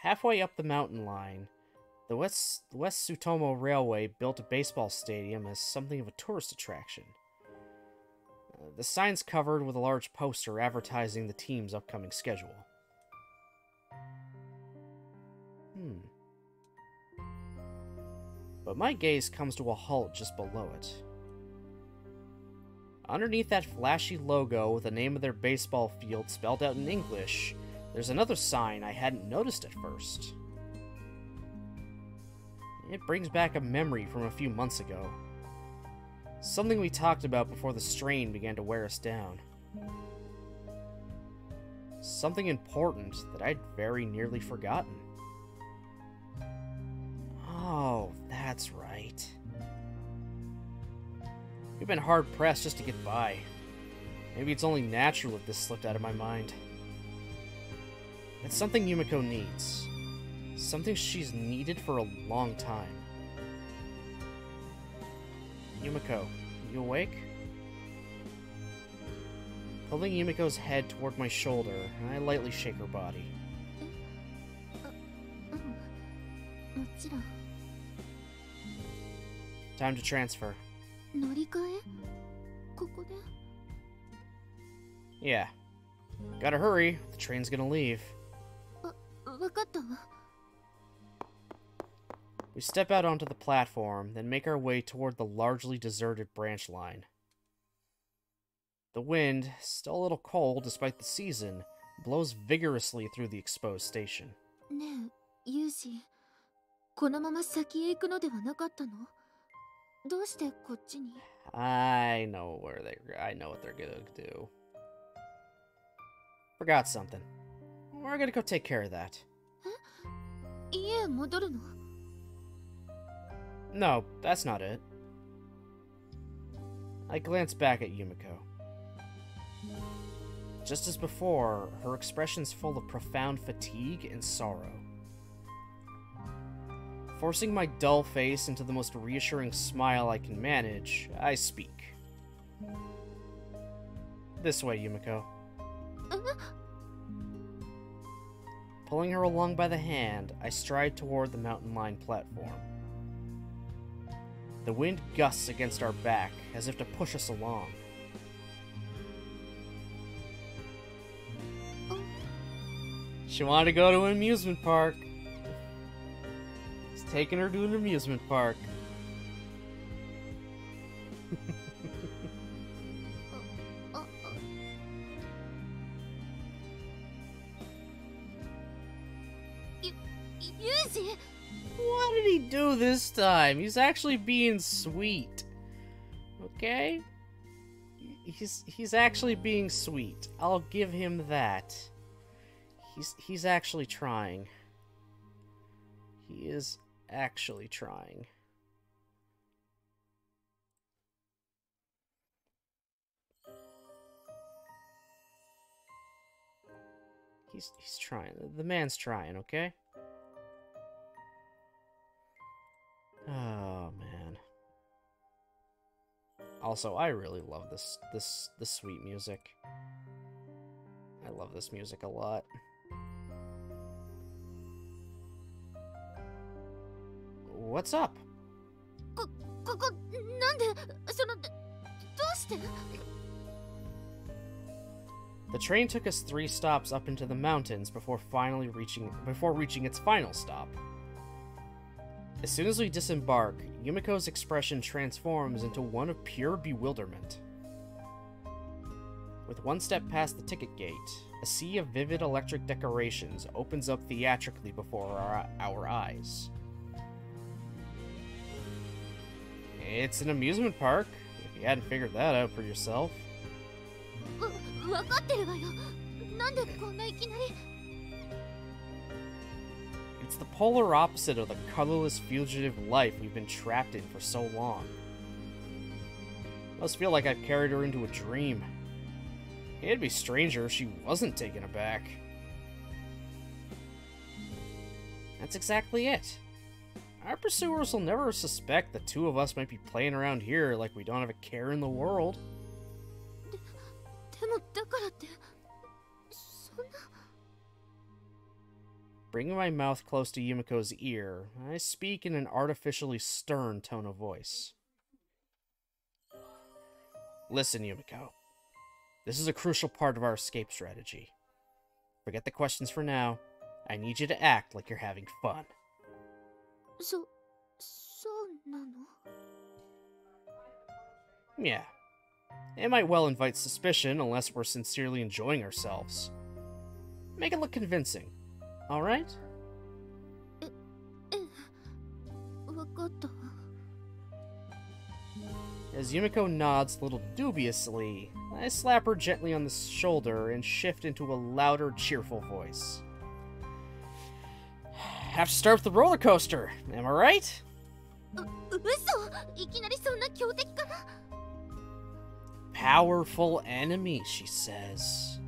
Speaker 1: Halfway up the mountain line, the West Tsutomu Railway built a baseball stadium as something of a tourist attraction. The sign's covered with a large poster advertising the team's upcoming schedule. But my gaze comes to a halt just below it. Underneath that flashy logo with the name of their baseball field spelled out in English, there's another sign I hadn't noticed at first. It brings back a memory from a few months ago. Something we talked about before the strain began to wear us down. Something important that I'd very nearly forgotten. Oh, that's right. We've been hard-pressed just to get by. Maybe it's only natural that this slipped out of my mind. It's something Yumiko needs. Something she's needed for a long time. Yumiko, you awake? Pulling Yumiko's head toward my shoulder, I lightly shake her body.
Speaker 3: もちろん。
Speaker 1: Time to transfer.
Speaker 3: 乗り換え？ここで？
Speaker 1: Yeah. Gotta hurry. The train's gonna leave.
Speaker 3: わかったわ。
Speaker 1: We step out onto the platform, then make our way toward the largely deserted branch line. The wind, still a little cold despite the season, blows vigorously through the exposed station.
Speaker 3: ねえ、ユージ、このまま先へ行くのではなかったの？どうしてこっちに？
Speaker 1: I know what they're gonna do. Forgot something. We're gonna go take care of that.
Speaker 3: え？家へ戻るの？
Speaker 1: No, that's not it. I glance back at Yumiko. Just as before, her expression's full of profound fatigue and sorrow. Forcing my dull face into the most reassuring smile I can manage, I speak. This way, Yumiko. Pulling her along by the hand, I stride toward the mountain line platform. The wind gusts against our back, as if to push us along. She wanted to go to an amusement park. It's taking her to an amusement park.
Speaker 3: Yuji!
Speaker 1: What did he do this time? He's actually being sweet. Okay? He's actually being sweet. I'll give him that. He's actually trying. He is actually trying. He's trying. The man's trying, okay? Oh man. Also, I really love this sweet music. I love this music a lot. What's up?
Speaker 3: ここ、なんで、どうして
Speaker 1: The train took us 3 stops up into the mountains before reaching its final stop. As soon as we disembark, Yumiko's expression transforms into one of pure bewilderment. With 1 step past the ticket gate, a sea of vivid electric decorations opens up theatrically before our eyes. It's an amusement park, if you hadn't figured that out for yourself.
Speaker 3: わかってるわよ。なんでこんないきなり
Speaker 1: It's the polar opposite of the colorless fugitive life we've been trapped in for so long. Must feel like I've carried her into a dream. It'd be stranger if she wasn't taken aback. That's exactly it. Our pursuers will never suspect the 2 of us might be playing around here like we don't have a care in the world.
Speaker 3: でもだからってそんな
Speaker 1: Bringing my mouth close to Yumiko's ear, I speak in an artificially stern tone of voice. Listen, Yumiko. This is a crucial part of our escape strategy. Forget the questions for now. I need you to act like you're having fun.
Speaker 3: そうなの
Speaker 1: Yeah. It might well invite suspicion unless we're sincerely enjoying ourselves. Make it look convincing. Alright?
Speaker 3: わかったわ
Speaker 1: As Yumiko nods a little dubiously, I slap her gently on the shoulder and shift into a louder, cheerful voice. Have to start with the roller coaster, am I right?
Speaker 3: 嘘いきなりそんな強敵から
Speaker 1: Powerful enemy, she says.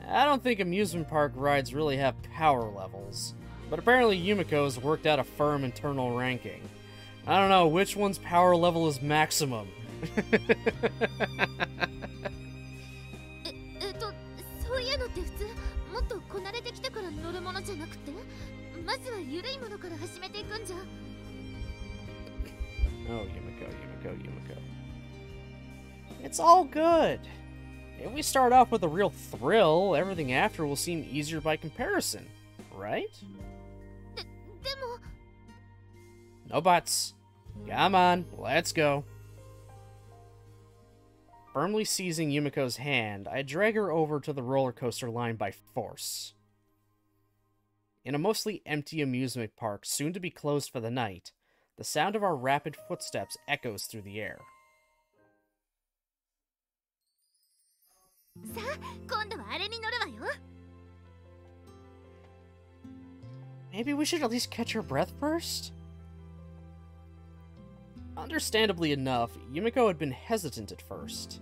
Speaker 1: I don't think amusement park rides really have power levels, but apparently Yumiko's worked out a firm internal ranking. I don't know which one's power level is maximum.
Speaker 3: そういうのって普通もっとこなれてきてから乗るものじゃなくてまずは緩いものから始めていくんじゃ
Speaker 1: Oh, Yumiko. It's all good. If we start off with a real thrill, everything after will seem easier by comparison, right?
Speaker 3: でも
Speaker 1: No buts. Come on, let's go. Firmly seizing Yumiko's hand, I drag her over to the roller coaster line by force. In a mostly empty amusement park, soon to be closed for the night, the sound of our rapid footsteps echoes through the air.
Speaker 3: さあ今度はあれに乗るわよ
Speaker 1: Maybe we should at least catch her breath first? Understandably enough, Yumiko had been hesitant at first.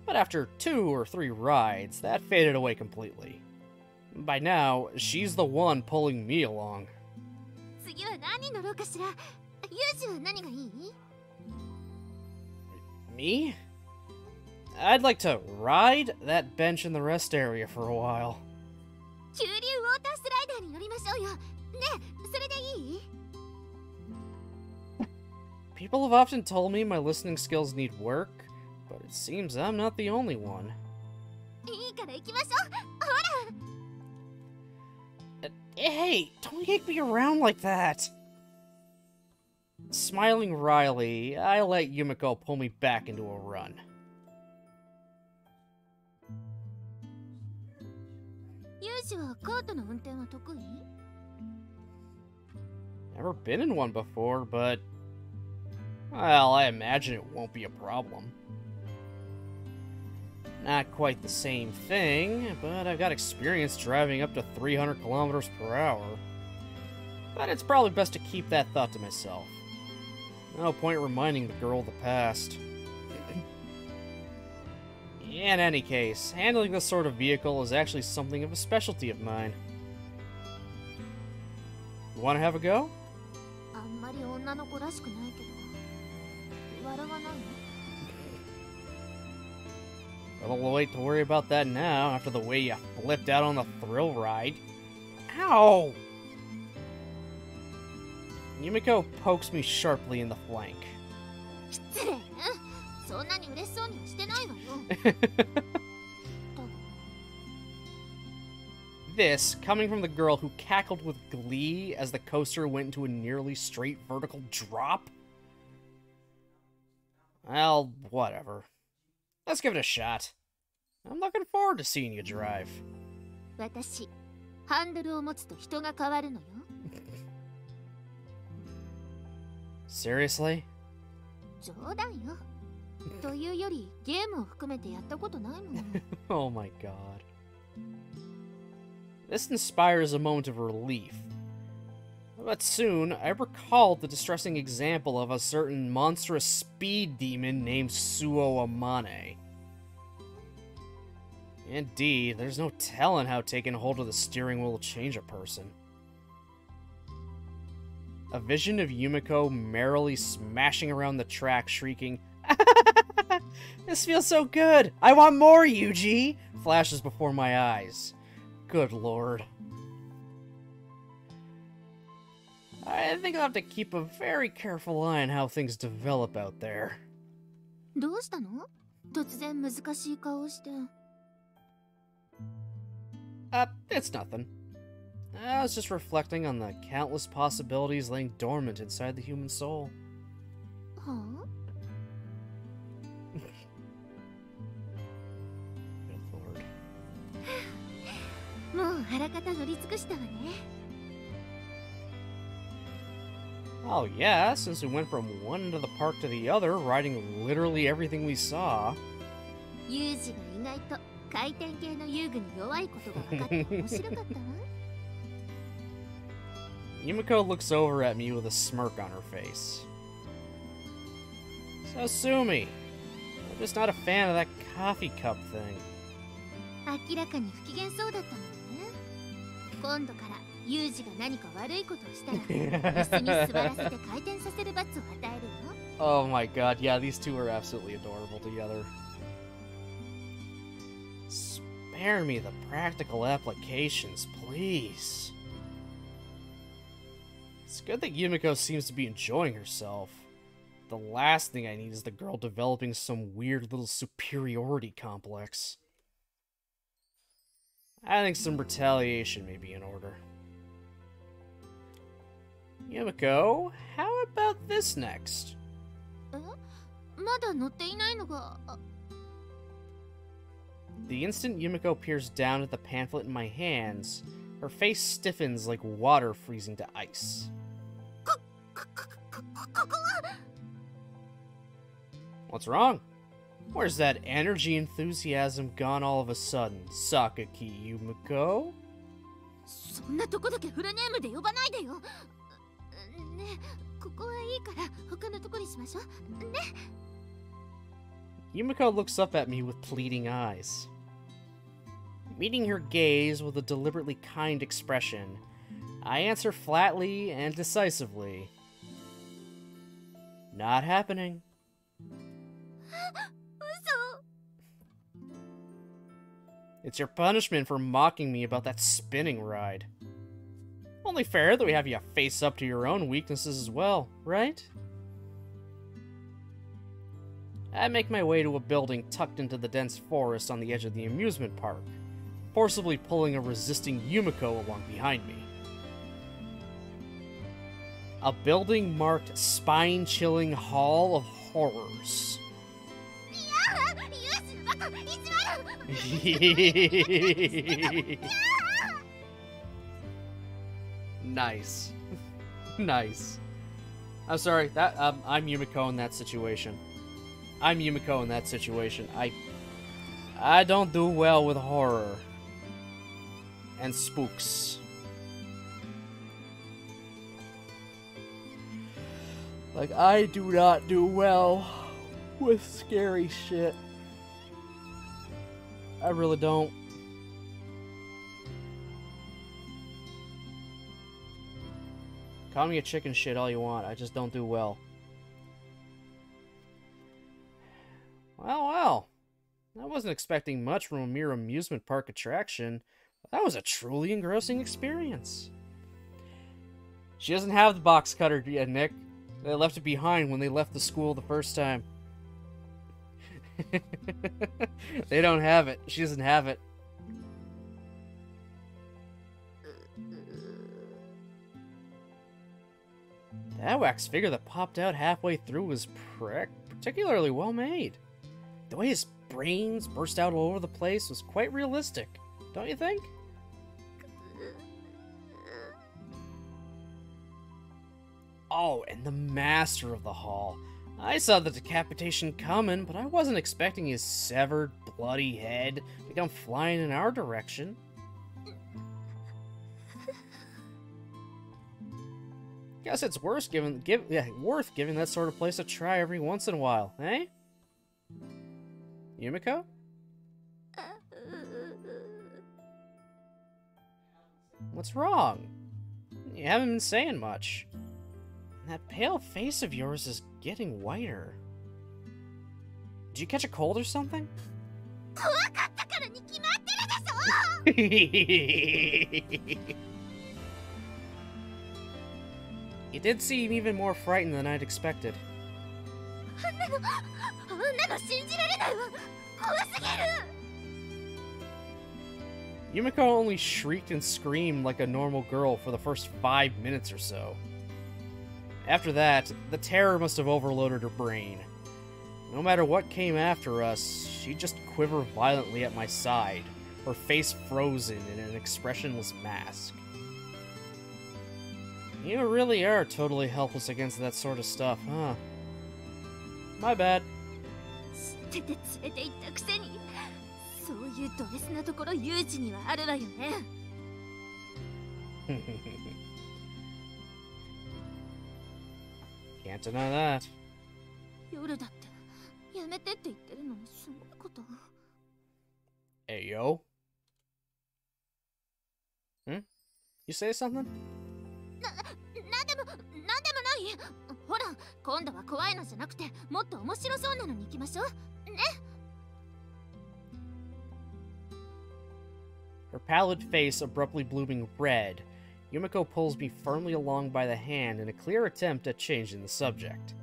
Speaker 1: But after 2 or 3 rides, that faded away completely. By now, she's the one pulling me along.
Speaker 3: 次は何乗ろうかしらユージは何がいい
Speaker 1: Me? I'd like to ride that bench in the rest area for a while.
Speaker 3: 急流ウォータースライダーに乗りましょうよねえそれでいい
Speaker 1: People have often told me my listening skills need work, but it seems I'm not the only one.
Speaker 3: いいから行きましょうほら
Speaker 1: Hey, don't yank me around like that! Smiling wryly, I let Yumiko pull me back into a run. Never been in one before, but... well, I imagine it won't be a problem. Not quite the same thing, but I've got experience driving up to 300 kilometers per hour. But it's probably best to keep that thought to myself. No point reminding the girl of the past. In any case, handling this sort of vehicle is actually something of a specialty of mine. You want to have a go?
Speaker 3: あんまり女の子らしくないけど笑わないの
Speaker 1: Little late to worry about that now, after the way you flipped out on the thrill ride. Ow! Yumiko pokes me sharply in the flank.
Speaker 3: 失礼ね。そんなに嬉しそうにはしてないわよ。
Speaker 1: This, coming from the girl who cackled with glee as the coaster went into a nearly straight vertical drop? Well, whatever. Let's give it a shot. I'm looking forward to seeing you drive.
Speaker 3: 私、ハンドルを持つと人が変わるのよ。
Speaker 1: Seriously?
Speaker 3: 冗談よ。というより、ゲームを含めてやったことないもの。
Speaker 1: Oh my god. This inspires a moment of relief. But soon, I recalled the distressing example of a certain monstrous speed demon named Suo Amane. Indeed, there's no telling how taking hold of the steering wheel will change a person. A vision of Yumiko merrily smashing around the track, shrieking, "This feels so good! I want more, Yuji!" flashes before my eyes. Good lord. I think I'll have to keep a very careful eye on how things develop out there.
Speaker 3: どうしたの？突然難しい顔をして。
Speaker 1: It's nothing. I was just reflecting on the countless possibilities laying dormant inside the human soul.
Speaker 3: はあ？
Speaker 1: Good lord.
Speaker 3: もうあらかた乗り尽くしたわね。
Speaker 1: Oh yeah, since we went from one end of the park to the other, riding literally everything we saw.
Speaker 3: ユージが意外と回転系の遊具に弱いことが分かって面白かったわ。
Speaker 1: Yumiko looks over at me with a smirk on her face. So Sumi, I'm just not a fan of that coffee cup thing.
Speaker 3: 明らかに不機嫌そうだったもんね。今度からユージが何か悪いことをしたら椅子に座らせて回転させる罰を与えるよ。
Speaker 1: Oh my god, yeah, these two are absolutely adorable together. Spare me the practical applications, please. It's good that Yumiko seems to be enjoying herself. The last thing I need is the girl developing some weird little superiority complex. I think some retaliation may be in order. Yumiko, how about this next?
Speaker 3: まだ乗っていないのが。
Speaker 1: The instant Yumiko peers down at the pamphlet in my hands, her face stiffens like water freezing to ice. What's wrong? Where's that energy enthusiasm gone all of a sudden, Sakaki Yumiko?
Speaker 3: そんなとこだけフルネームで呼ばないでよ。ねえ、ここはいいから他のとこにしましょう。ね。
Speaker 1: Yumiko looks up at me with pleading eyes. Meeting her gaze with a deliberately kind expression, I answer flatly and decisively. Not happening.
Speaker 3: 嘘。
Speaker 1: It's your punishment for mocking me about that spinning ride. Only fair that we have you face up to your own weaknesses as well, right? I make my way to a building tucked into the dense forest on the edge of the amusement park, forcibly pulling a resisting Yumiko along behind me. A building marked Spine-Chilling Hall of Horrors. Nice. Nice. I'm sorry, that I'm Yumiko in that situation. I'm Yumiko in that situation. I don't do well with horror. And spooks. Like, I do not do well with scary shit. I really don't. Call me a chicken shit all you want, I just don't do well. Well. I wasn't expecting much from a mere amusement park attraction. That was a truly engrossing experience. She doesn't have the box cutter yet, Nick. They left it behind when they left the school the first time. They don't have it. She doesn't have it. That wax figure that popped out halfway through was particularly well made. The way his brains burst out all over the place was quite realistic, don't you think? Oh, and the master of the hall. I saw the decapitation coming, but I wasn't expecting his severed, bloody head to come flying in our direction. Guess it's worth giving that sort of place a try every once in a while, eh? Yumiko? What's wrong? You haven't been saying much. That pale face of yours is getting whiter. Did you catch a cold or something? You did seem even more frightened than I'd expected. Yumiko only shrieked and screamed like a normal girl for the first 5 minutes or so. After that, the terror must have overloaded her brain. No matter what came after us, she'd just quiver violently at my side, her face frozen in an expressionless mask. You really are totally helpless against that sort of stuff, huh? My bad. Can't deny that. Hey, yo. You say something? Her pallid face abruptly blooming red, Yumiko pulls me firmly along by the hand in a clear attempt at changing the subject.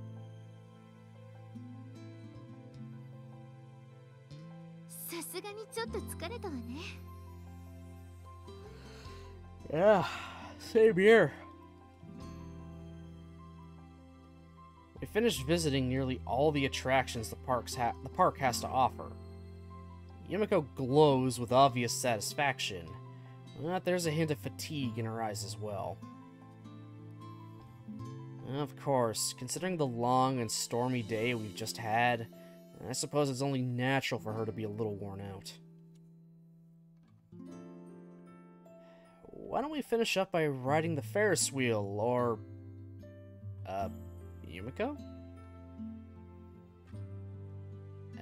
Speaker 1: Yeah, same here. We finished visiting nearly all the attractions the park has to offer. Yumiko glows with obvious satisfaction, but there's a hint of fatigue in her eyes as well. Of course, considering the long and stormy day we've just had, I suppose it's only natural for her to be a little worn out. Why don't we finish up by riding the Ferris wheel, or... Yumiko?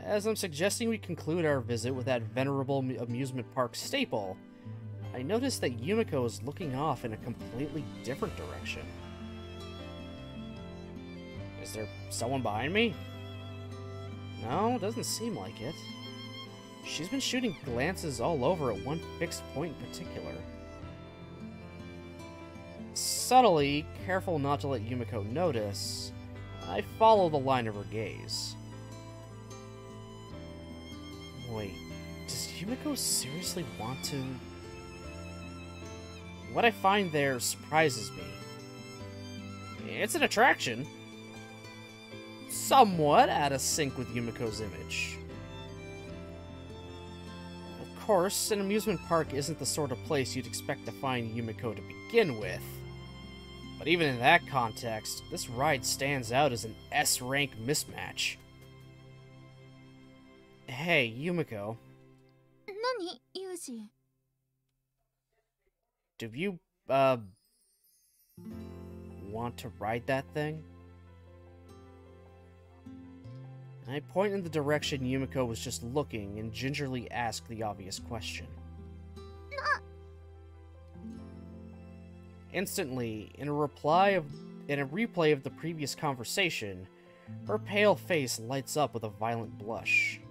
Speaker 1: As I'm suggesting we conclude our visit with that venerable amusement park staple, I noticed that Yumiko is looking off in a completely different direction. Is there someone behind me? No, doesn't seem like it. She's been shooting glances all over at one fixed point in particular. Subtly, careful not to let Yumiko notice, I follow the line of her gaze. Wait, does Yumiko seriously want to... What I find there surprises me. It's an attraction. Somewhat out of sync with Yumiko's image. Of course, an amusement park isn't the sort of place you'd expect to find Yumiko to begin with. But even in that context, this ride stands out as an S-rank mismatch. Hey, Yumiko.
Speaker 3: Nani, Yuji?
Speaker 1: Do you, want to ride that thing? I point in the direction Yumiko was just looking and gingerly ask the obvious question. Instantly, in a replay of the previous conversation, her pale face lights up with a violent blush.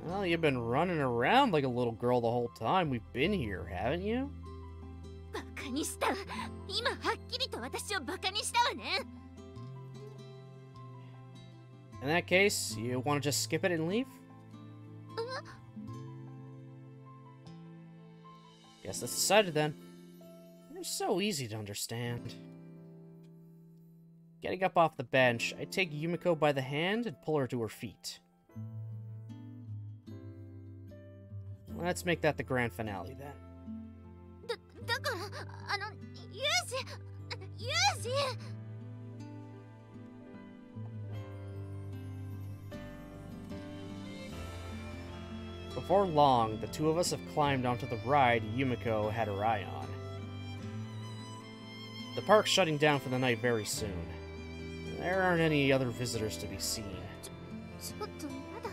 Speaker 1: Well, you've been running around like a little girl the whole time we've been here, haven't you?
Speaker 3: バカにした。今はっきりと私をバカにしたわね。
Speaker 1: In that case, you want to just skip it and leave? Guess that's decided then. You're so easy to understand. Getting up off the bench, I take Yumiko by the hand and pull her to her feet. Let's make that the grand finale then.
Speaker 3: だからユージ。
Speaker 1: Before long, the two of us have climbed onto the ride Yumiko had her eye on. The park's shutting down for the night very soon. There aren't any other visitors to be seen.
Speaker 3: ちょっとやだ。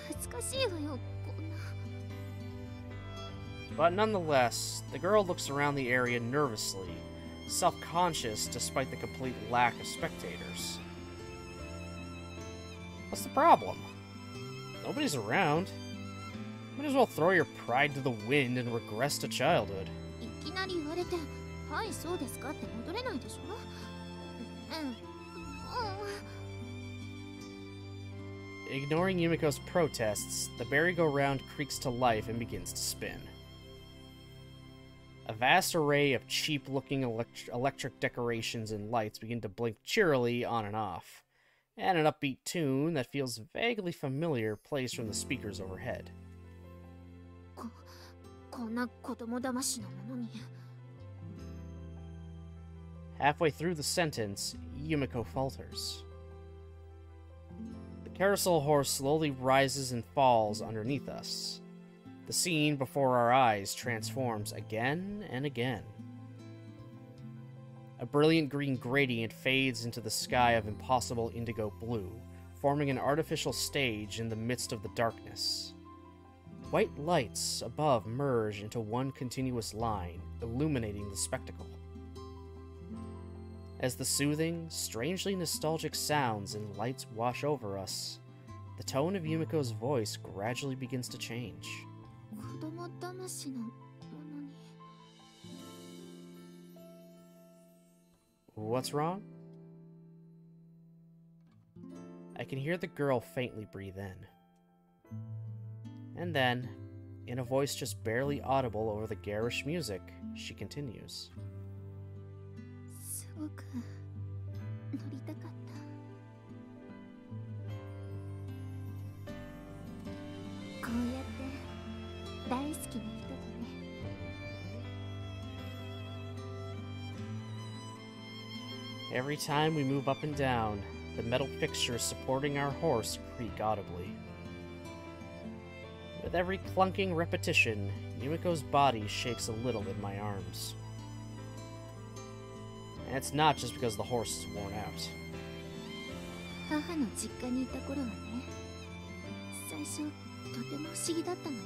Speaker 3: 恥ずかしいわよ、こんな。
Speaker 1: But nonetheless, the girl looks around the area nervously, self-conscious despite the complete lack of spectators. What's the problem? Nobody's around. Might as well throw your pride to the wind and regress to childhood.
Speaker 3: いきなり言われて、はいそうですかって戻れないでしょ。
Speaker 1: Ignoring Yumiko's protests, the merry-go-round creaks to life and begins to spin. A vast array of cheap-looking electric decorations and lights begin to blink cheerily on and off, and an upbeat tune that feels vaguely familiar plays from the speakers overhead.
Speaker 3: こんな子供騙しのものに。
Speaker 1: Halfway through the sentence, Yumiko falters. The carousel horse slowly rises and falls underneath us. The scene before our eyes transforms again and again. A brilliant green gradient fades into the sky of impossible indigo blue, forming an artificial stage in the midst of the darkness. White lights above merge into one continuous line, illuminating the spectacle. As the soothing, strangely nostalgic sounds and lights wash over us, the tone of Yumiko's voice gradually begins to change.
Speaker 3: 子供騙しのものに。
Speaker 1: What's wrong? I can hear the girl faintly breathe in. And then, in a voice just barely audible over the garish music, she continues.
Speaker 3: すごく乗りたかった。こうやって大好きな人とね。
Speaker 1: Every time we move up and down, the metal fixtures supporting our horse creak audibly. With every clunking repetition, Yumiko's body shakes a little in my arms. And it's not just because the horse is worn out.
Speaker 3: 母の実家にいた頃はね、最初とても不思議だったのよ。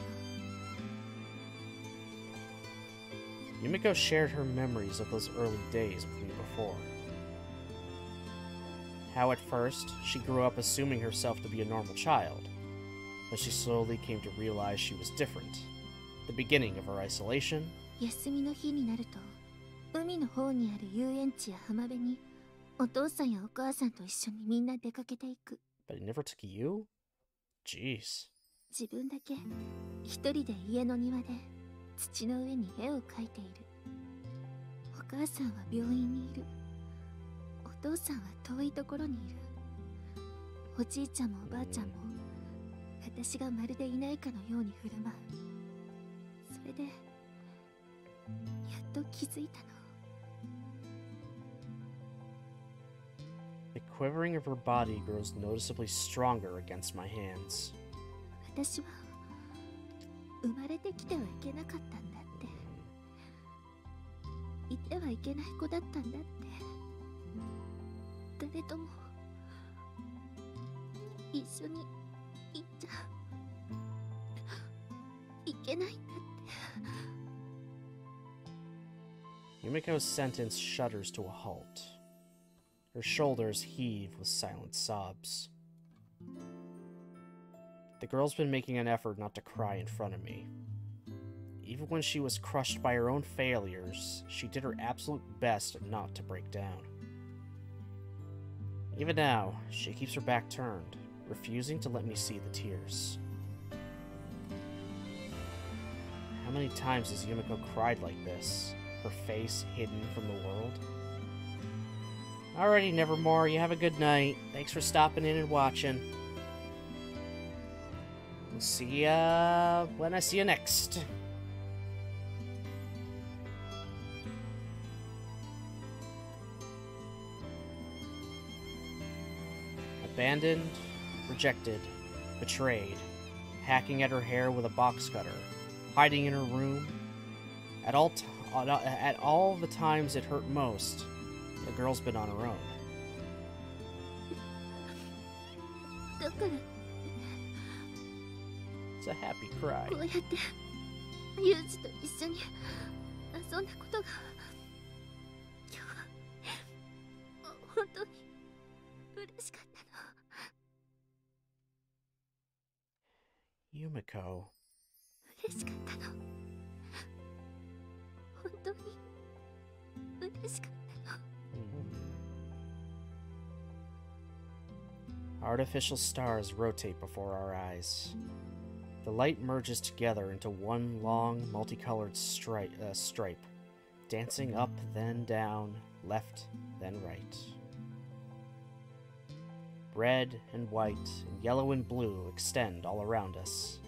Speaker 1: Yumiko shared her memories of those early days with me before. How at first, she grew up assuming herself to be a normal child, but she slowly came to realize she was different. The beginning of her isolation.
Speaker 3: 休みの日になると、海の方にある遊園地や浜辺に、お父さんやお母さんと一緒にみんな出かけていく。
Speaker 1: But it never took you? Jeez.
Speaker 3: 自分だけ一人で家の庭で土の上に絵を描いている。お母さんは病院にいる。お父さんは遠いところにいる。おじいちゃんもおばあちゃんも私がまるでいないかのように振る舞う。それでやっと気づいたの。
Speaker 1: The quivering of her body grows noticeably stronger against my hands.
Speaker 3: 私は生まれてきてはいけなかったんだって。いてはいけない子だったんだって。誰とも一緒にいっちゃいけないんだって。
Speaker 1: Yumiko's sentence shudders to a halt. Her shoulders heave with silent sobs. The girl's been making an effort not to cry in front of me. Even when she was crushed by her own failures, she did her absolute best not to break down. Even now, she keeps her back turned, refusing to let me see the tears. How many times has Yumiko cried like this, her face hidden from the world? Alrighty, Nevermore, you have a good night. Thanks for stopping in and watching. We'll see ya when I see you next. Abandoned, rejected, betrayed, hacking at her hair with a box cutter, hiding in her room. At all the times it hurt most, the girl's been on her own.
Speaker 3: だから
Speaker 1: It's a happy cry.
Speaker 3: こうやってユージと一緒に遊んだことが今日は本当に嬉しかったの。
Speaker 1: Yumiko.
Speaker 3: 嬉しかったの。本当に嬉しかったの。
Speaker 1: Artificial stars rotate before our eyes. The light merges together into one long, multicolored stripe, dancing up, then down, left, then right. Red and white and yellow and blue extend all around us,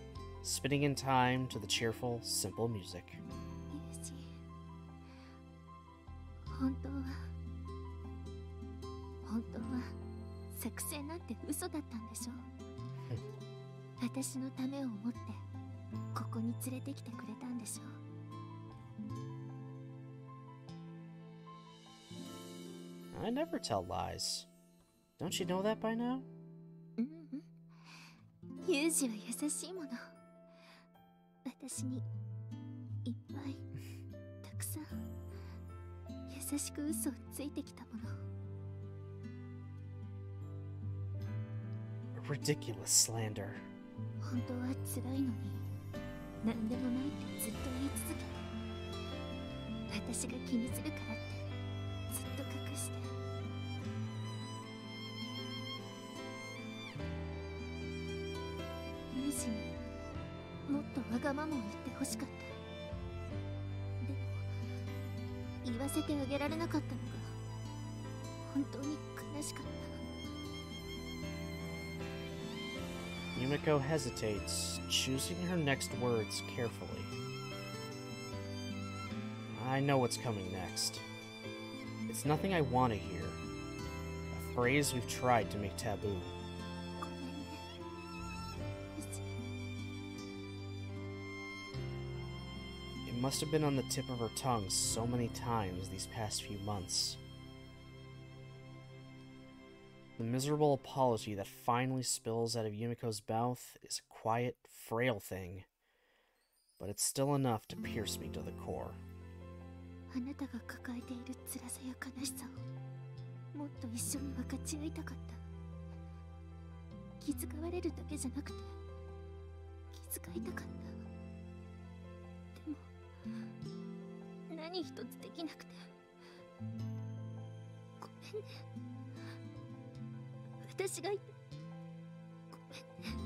Speaker 1: spinning in time to the cheerful, simple music.
Speaker 3: ユージ、本当は作戦なんて嘘だったんでしょ。私のためを思ってここに連れてきてくれたんでしょ。
Speaker 1: I never tell lies. Don't you know that by now?
Speaker 3: ユージは優しいもの。私にいっぱいたくさん優しく嘘をついてきたもの。
Speaker 1: Ridiculous slander.
Speaker 3: 本当は辛いのに何でもないってずっと言い続けて、私が気にするからってずっと隠して。ユージにもっとわがままを言ってほしかった。でも言わせてあげられなかったのが本当に悲しかった。
Speaker 1: Yumiko hesitates, choosing her next words carefully. I know what's coming next. It's nothing I want to hear. A phrase we've tried to make taboo.
Speaker 3: ごめんね、ユージ。
Speaker 1: It must have been on the tip of her tongue so many times these past few months. The miserable apology that finally spills out of Yumiko's mouth is a quiet, frail thing, but it's still enough to pierce me to the core.
Speaker 3: あなたが抱えている辛さや悲しさをもっと一緒に分かち合いたかった。気遣われるだけじゃなくて気遣いたかった。でも何一つできなくてごめんね。私がいてごめんね。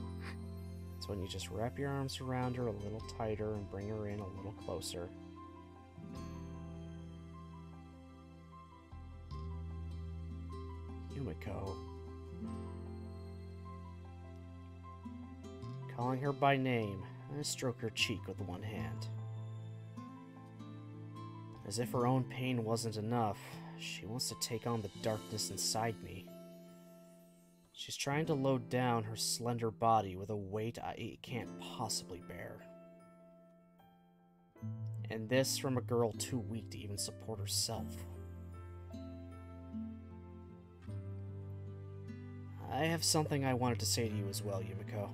Speaker 1: It's when you just wrap your arms around her a little tighter and bring her in a little closer. Yumiko. Calling her by name, I stroke her cheek with one hand. As if her own pain wasn't enough, she wants to take on the darkness inside me. She's trying to load down her slender body with a weight I can't possibly bear. And this from a girl too weak to even support herself. I have something I wanted to say to you as well, Yumiko.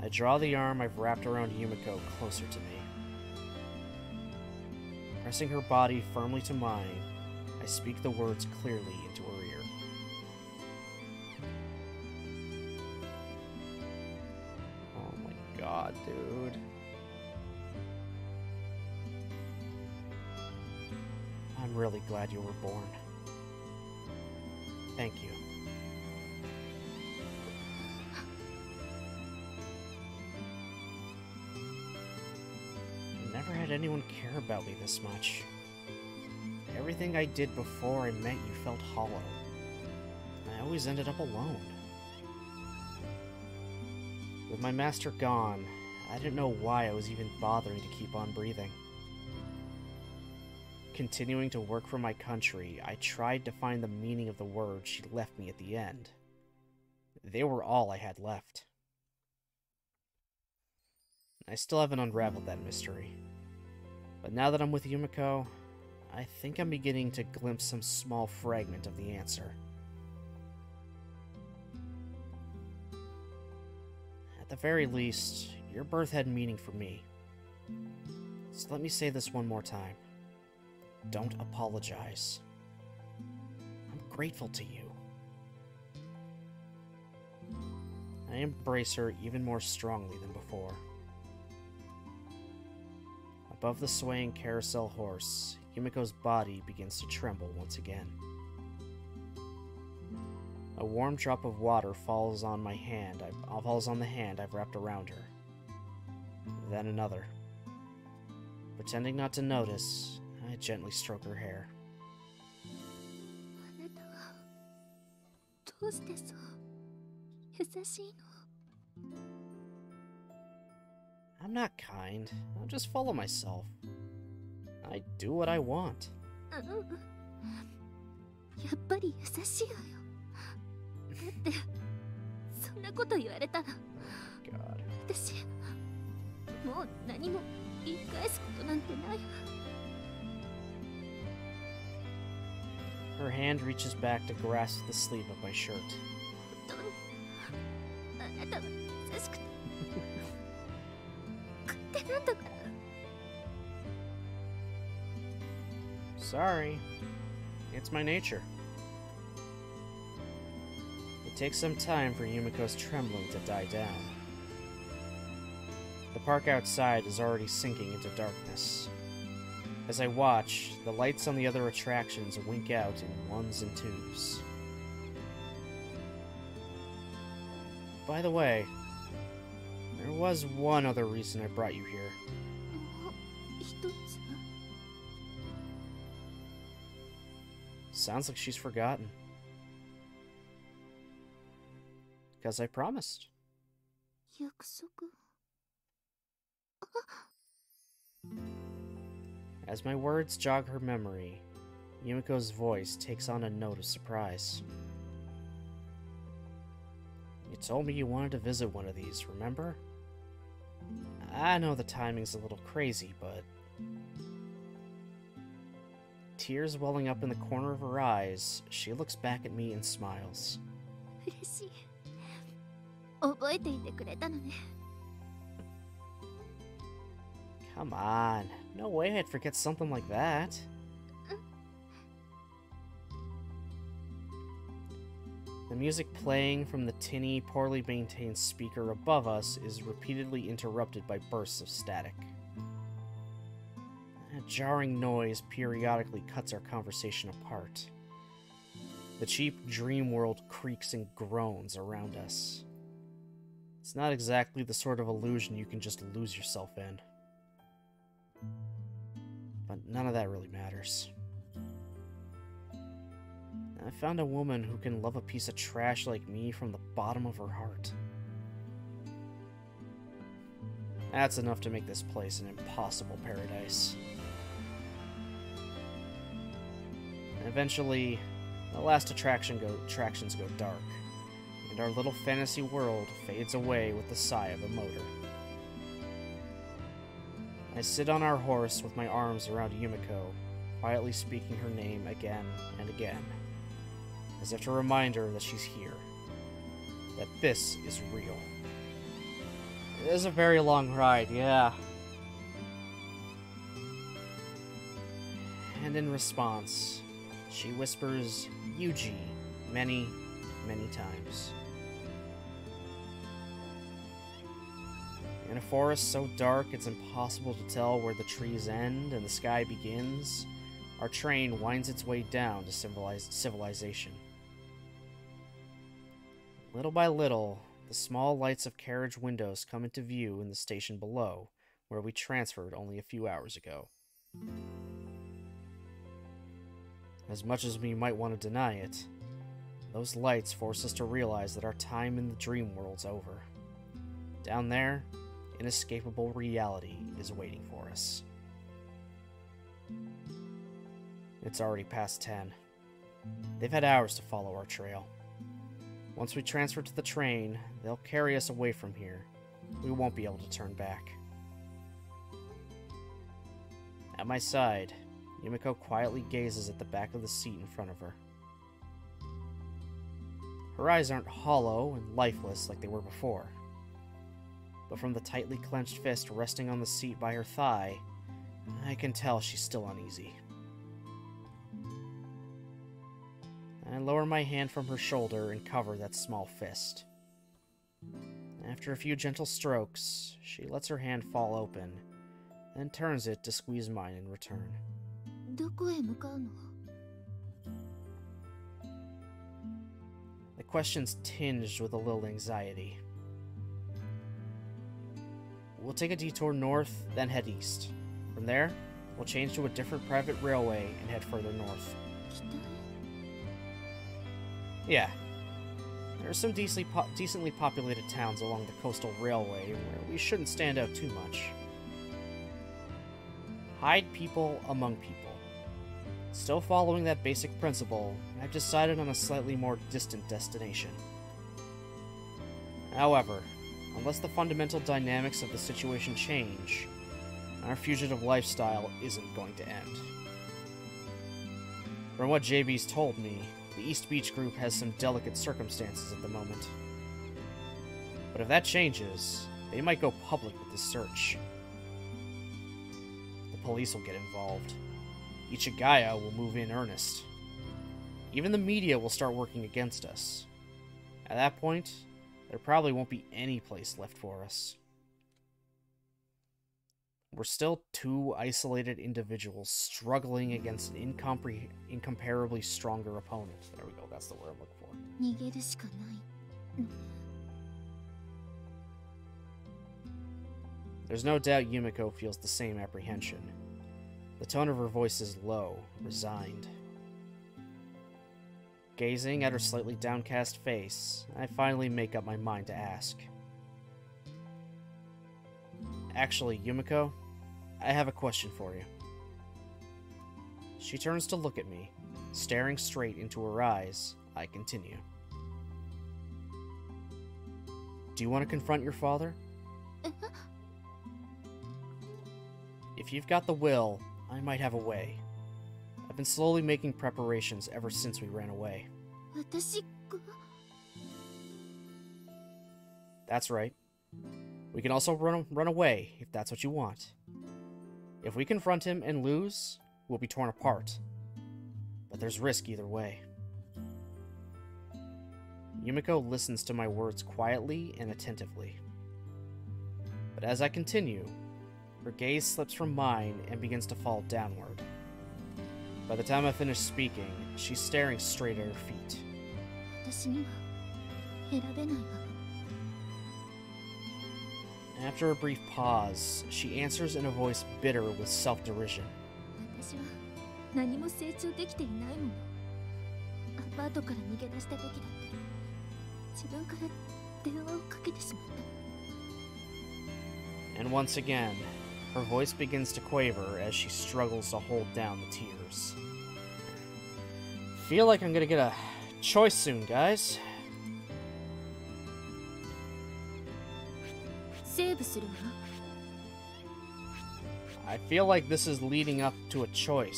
Speaker 1: I draw the arm I've wrapped around Yumiko closer to me. Pressing her body firmly to mine, I speak the words clearly into her ear. I'm really glad you were born. Thank you. I never had anyone care about me this much. Everything I did before I met you felt hollow. I always ended up alone. With my master gone, I didn't know why I was even bothering to keep on breathing. Continuing to work for my country, I tried to find the meaning of the words she left me at the end. They were all I had left. I still haven't unraveled that mystery. But now that I'm with Yumiko, I think I'm beginning to glimpse some small fragment of the answer. At the very least, your birth had meaning for me. So let me say this one more time. Don't apologize. I'm grateful to you. I embrace her even more strongly than before. Above the swaying carousel horse, Yumiko's body begins to tremble once again. A warm drop of water falls on my hand. Falls on the hand I've wrapped around her. Then another. Pretending not to notice, I gently stroke her hair.
Speaker 3: あなたはどうしてそう優しいの？
Speaker 1: I'm not kind. I'm just full of myself. I do what I want.
Speaker 3: やっぱり優しいわよ。だってそんなこと言われたら
Speaker 1: God.
Speaker 3: 私もう何も言い返すことなんてないわ。
Speaker 1: Her hand reaches back to grasp the sleeve of my shirt.
Speaker 3: 本当にあなたは優しくて勝手なんだから。
Speaker 1: Sorry. It's my nature. It takes some time for Yumiko's trembling to die down. The park outside is already sinking into darkness. As I watch, the lights on the other attractions wink out in ones and twos. By the way, there was one other reason I brought you here.
Speaker 3: もう一つ。
Speaker 1: Sounds like she's forgotten. Because I promised.
Speaker 3: 約束。
Speaker 1: As my words jog her memory, Yumiko's voice takes on a note of surprise. You told me you wanted to visit one of these, remember? I know the timing's a little crazy, but... Tears welling up in the corner of her eyes, she looks back at me and smiles.
Speaker 3: 嬉しい。覚えていてくれたのね。
Speaker 1: Come on, no way I'd forget something like that. The music playing from the tinny, poorly maintained speaker above us is repeatedly interrupted by bursts of static. A jarring noise periodically cuts our conversation apart. The cheap dream world creaks and groans around us. It's not exactly the sort of illusion you can just lose yourself in. But none of that really matters. I found a woman who can love a piece of trash like me from the bottom of her heart. That's enough to make this place an impossible paradise. And eventually, the last attractions go dark, and our little fantasy world fades away with the sigh of a motor. I sit on our horse with my arms around Yumiko, quietly speaking her name again and again, as if to remind her that she's here, that this is real. It is a very long ride, yeah. And in response, she whispers Yuji many, many times. In a forest so dark it's impossible to tell where the trees end and the sky begins, our train winds its way down to civilization. Little by little, the small lights of carriage windows come into view in the station below, where we transferred only a few hours ago. As much as we might want to deny it, those lights force us to realize that our time in the dream world's over. Down there, inescapable reality is waiting for us. It's already past 10. They've had hours to follow our trail. Once we transfer to the train, they'll carry us away from here. We won't be able to turn back. At my side, Yumiko quietly gazes at the back of the seat in front of her. Her eyes aren't hollow and lifeless like they were before. But from the tightly clenched fist resting on the seat by her thigh, I can tell she's still uneasy. I lower my hand from her shoulder and cover that small fist. After a few gentle strokes, she lets her hand fall open, then turns it to squeeze mine in return.
Speaker 3: どこへ向かうの?
Speaker 1: The question's tinged with a little anxiety. We'll take a detour north, then head east. From there, we'll change to a different private railway and head further north.
Speaker 3: 北へ?
Speaker 1: Yeah. There are some decently populated towns along the coastal railway where we shouldn't stand out too much. Hide people among people. Still following that basic principle, I've decided on a slightly more distant destination. However, unless the fundamental dynamics of the situation change, our fugitive lifestyle isn't going to end. From what JB's told me, the East Beach group has some delicate circumstances at the moment. But if that changes, they might go public with this search. The police will get involved. Ichigaya will move in earnest. Even the media will start working against us. At that point, there probably won't be any place left for us. We're still two isolated individuals struggling against an incomparably stronger opponent. There we go, that's the word I'm looking for.
Speaker 3: 逃げるしかないのね.
Speaker 1: There's no doubt Yumiko feels the same apprehension. The tone of her voice is low, resigned. Gazing at her slightly downcast face, I finally make up my mind to ask. Actually, Yumiko, I have a question for you. She turns to look at me. Staring straight into her eyes, I continue. Do you want to confront your father? If you've got the will, I might have a way. I've been slowly making preparations ever since we ran away.
Speaker 3: 私が?
Speaker 1: That's right. We can also run away, if that's what you want. If we confront him and lose, we'll be torn apart. But there's risk either way. Yumiko listens to my words quietly and attentively. But as I continue, her gaze slips from mine and begins to fall downward. By the time I finish speaking, she's staring straight at her feet.
Speaker 3: 私には選べないわ。
Speaker 1: After a brief pause, she answers in a voice bitter with self-derision.
Speaker 3: 私は何も成長できていないもの。アパートから逃げ出した時だって自分から電話をかけてしまった。
Speaker 1: And once again, her voice begins to quaver as she struggles to hold down the tears. Feel like I'm gonna get a choice soon, guys.
Speaker 3: セーブするわ。
Speaker 1: I feel like this is leading up to a choice.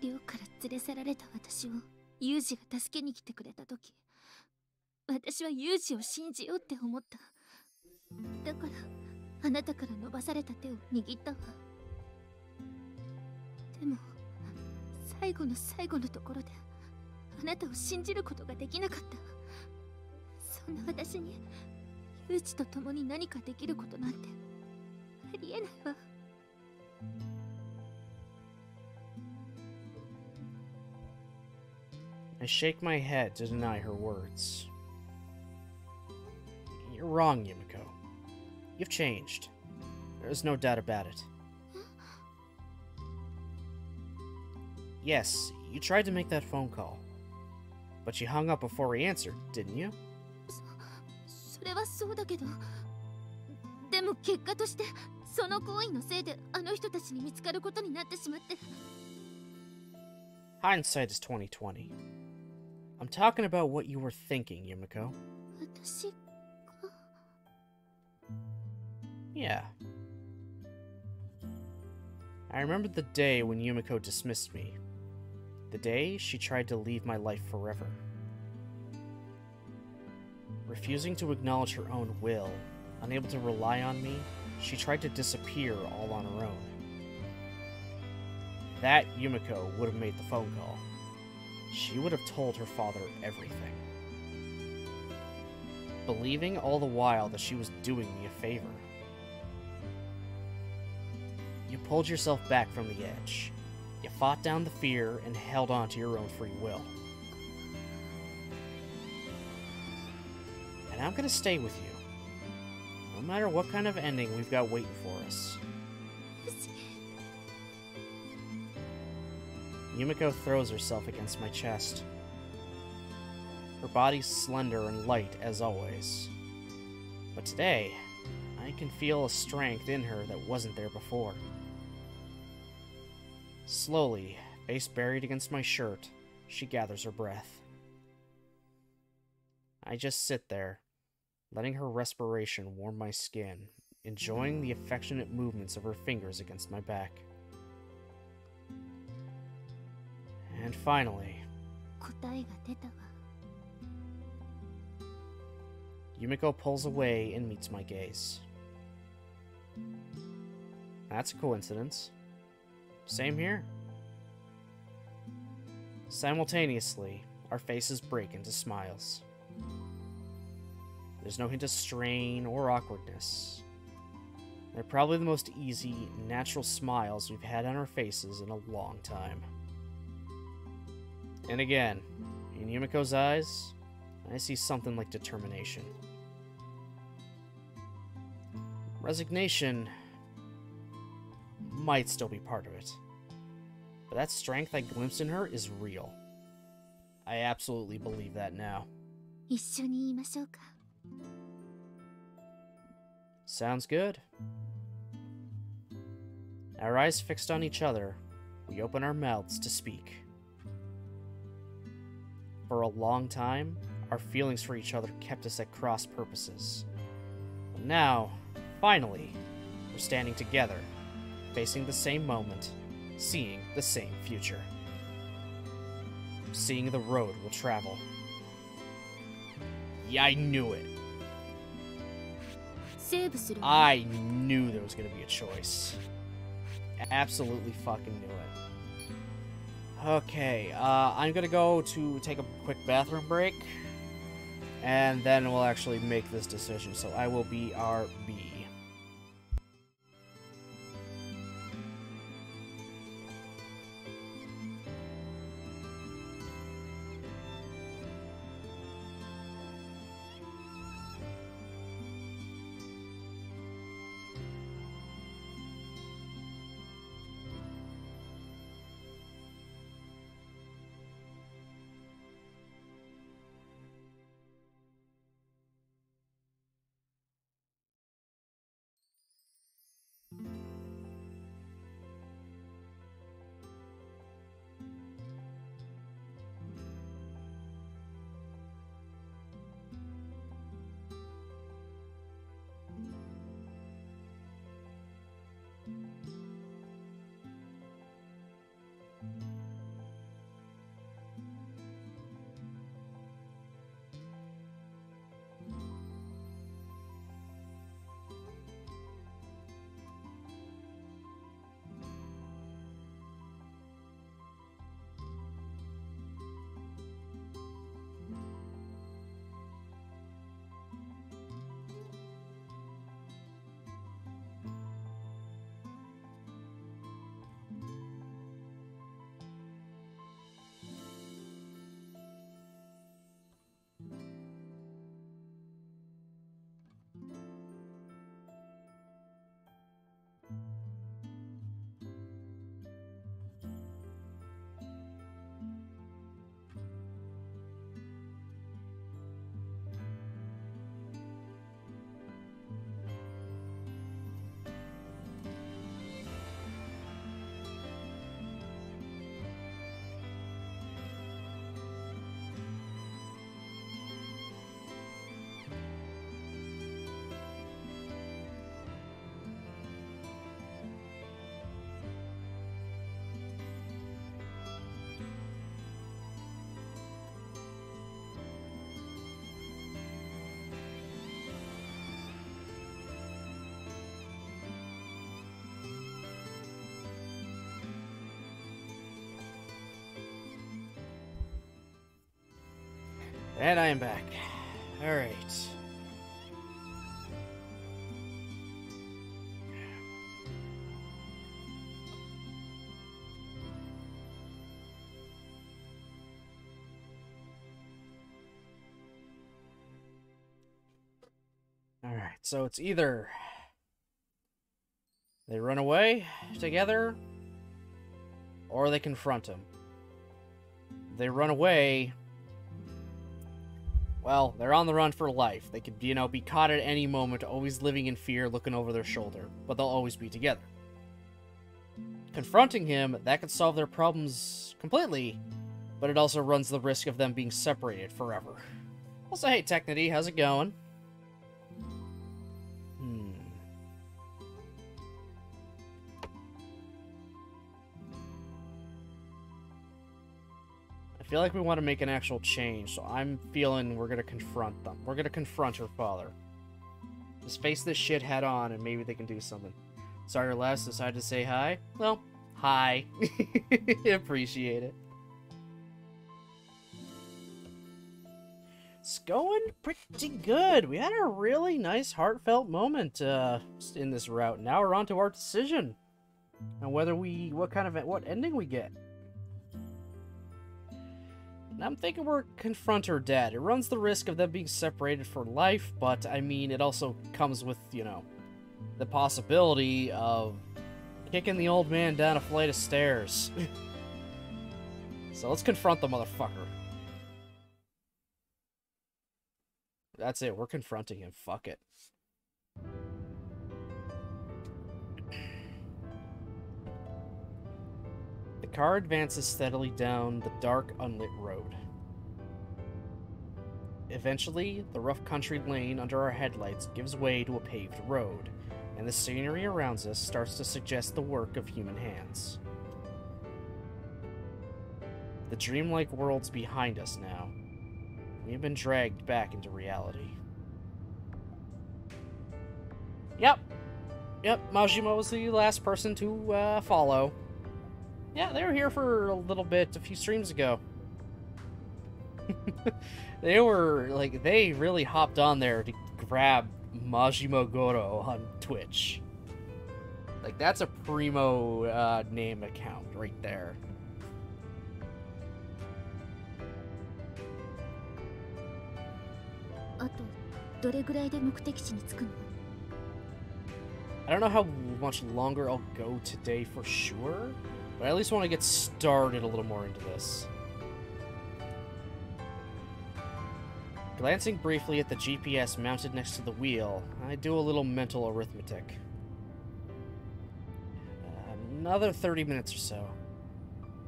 Speaker 3: 寮から連れ去られた私をユージが助けに来てくれた時、私はユージを信じようって思った。だからあなたから伸ばされた手を握ったわ。でも最後の最後のところであなたを信じることができなかった。そんな私にうちと共に何かできることなんてありえないわ。
Speaker 1: I shake my head to deny her words. You're wrong, Yumiko. You've changed. There's no doubt about it. Yes, you tried to make that phone call. But you hung up before he answered, didn't you?
Speaker 3: それはそうだけど、でも結果としてその行為のせいであの人たちに見つかることになってしまって。
Speaker 1: Hindsight is 2020. I'm talking about what you were thinking, Yumiko.
Speaker 3: 私が。
Speaker 1: Yeah. I remember the day when Yumiko dismissed me. The day she tried to leave my life forever. Refusing to acknowledge her own will, unable to rely on me, she tried to disappear all on her own. That Yumiko would have made the phone call. She would have told her father everything. Believing all the while that she was doing me a favor. You pulled yourself back from the edge. You fought down the fear and held on to your own free will. And I'm gonna stay with you. No matter what kind of ending we've got waiting for us. Yumiko throws herself against my chest. Her body's slender and light as always. But today, I can feel a strength in her that wasn't there before. Slowly, face buried against my shirt, she gathers her breath. I just sit there, letting her respiration warm my skin, enjoying the affectionate movements of her fingers against my back. And finally,
Speaker 3: 答えが出たわ。
Speaker 1: Yumiko pulls away and meets my gaze. That's a coincidence. Same here. Simultaneously, our faces break into smiles. There's no hint of strain or awkwardness. They're probably the most easy, natural smiles we've had on our faces in a long time. And again, in Yumiko's eyes, I see something like determination. Resignation might still be part of it. But that strength I glimpsed in her is real. I absolutely believe that now.
Speaker 3: 一緒に言いましょうか。
Speaker 1: Sounds good. Our eyes fixed on each other, we open our mouths to speak. For a long time, our feelings for each other kept us at cross purposes. But now, finally, we're standing together, facing the same moment, seeing the same future. Seeing the road we'll travel. Yeah, I knew it.
Speaker 3: セーブするわ。
Speaker 1: I knew there was going to be a choice. Absolutely fucking knew it. Okay, I'm gonna go to take a quick bathroom break, and then we'll actually make this decision, so I will BRB. And I am back. Alright. Alright, so it's either they run away together, or they confront him. They run away. Well, they're on the run for life. They could, you know, be caught at any moment, always living in fear, looking over their shoulder. But they'll always be together. Confronting him, that could solve their problems completely, but it also runs the risk of them being separated forever. Also, hey, Technity, how's it going? I feel like we want to make an actual change, so I'm feeling we're going to confront them. We're going to confront her father. Just face this shit head on, and maybe they can do something. Sorry, Les decided to say hi? Well, hi. Appreciate it. It's going pretty good. We had a really nice, heartfelt moment in this route. Now we're on to our decision. And whether what ending we get. I'm thinking we're confront her dad. It runs the risk of them being separated for life, but I mean, it also comes with, you know, the possibility of kicking the old man down a flight of stairs. So let's confront the motherfucker. That's it, we're confronting him. Fuck it. The car advances steadily down the dark, unlit road. Eventually, the rough country lane under our headlights gives way to a paved road, and the scenery around us starts to suggest the work of human hands. The dreamlike world's behind us now. We've been dragged back into reality. Yep, Majima was the last person to follow. Yeah, they were here for a little bit a few streams ago. They really hopped on there to grab Majima Goro on Twitch. Like, that's a primo name account right there. I don't know how much longer I'll go today for sure, but I at least want to get started a little more into this. Glancing briefly at the GPS mounted next to the wheel, I do a little mental arithmetic. Another 30 minutes or so.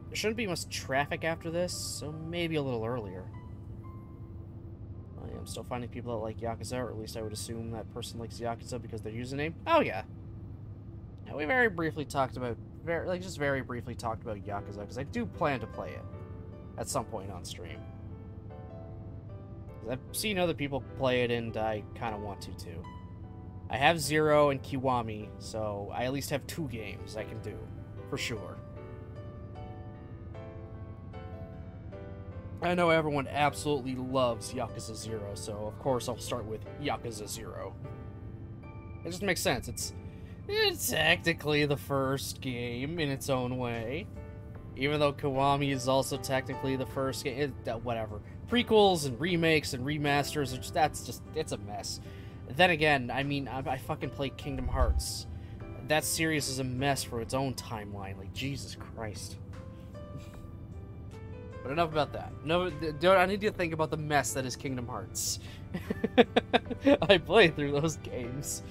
Speaker 1: There shouldn't be much traffic after this, so maybe a little earlier. I am still finding people that like Yakuza, or at least I would assume that person likes Yakuza because their username. Oh yeah. Yeah, we very briefly talked about Yakuza, because I do plan to play it at some point on stream. I've seen other people play it, and I kind of want to, too. I have Zero and Kiwami, so I at least have 2 games I can do, for sure. I know everyone absolutely loves Yakuza 0, so of course I'll start with Yakuza 0. It just makes sense. It's technically the first game in its own way. Even though Kiwami is also technically the first game. Whatever. Prequels and remakes and remasters, it's a mess. Then again, I mean, I fucking play Kingdom Hearts. That series is a mess for its own timeline. Like, Jesus Christ. But enough about that. No, I need to think about the mess that is Kingdom Hearts. I played through those games.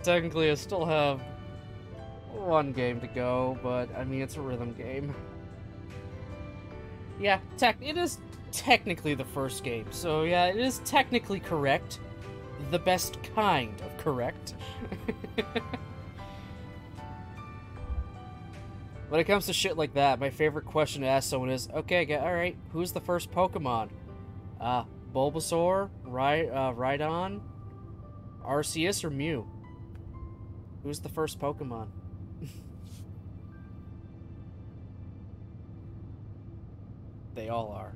Speaker 1: Technically, I still have 1 game to go, but I mean, it's a rhythm game. Yeah, it is technically the first game, so yeah, it is technically correct. The best kind of correct. When it comes to shit like that, my favorite question to ask someone is, okay, alright, who's the first Pokemon? Bulbasaur, Rhydon, Arceus, or Mew? Who's the first Pokemon? They all are.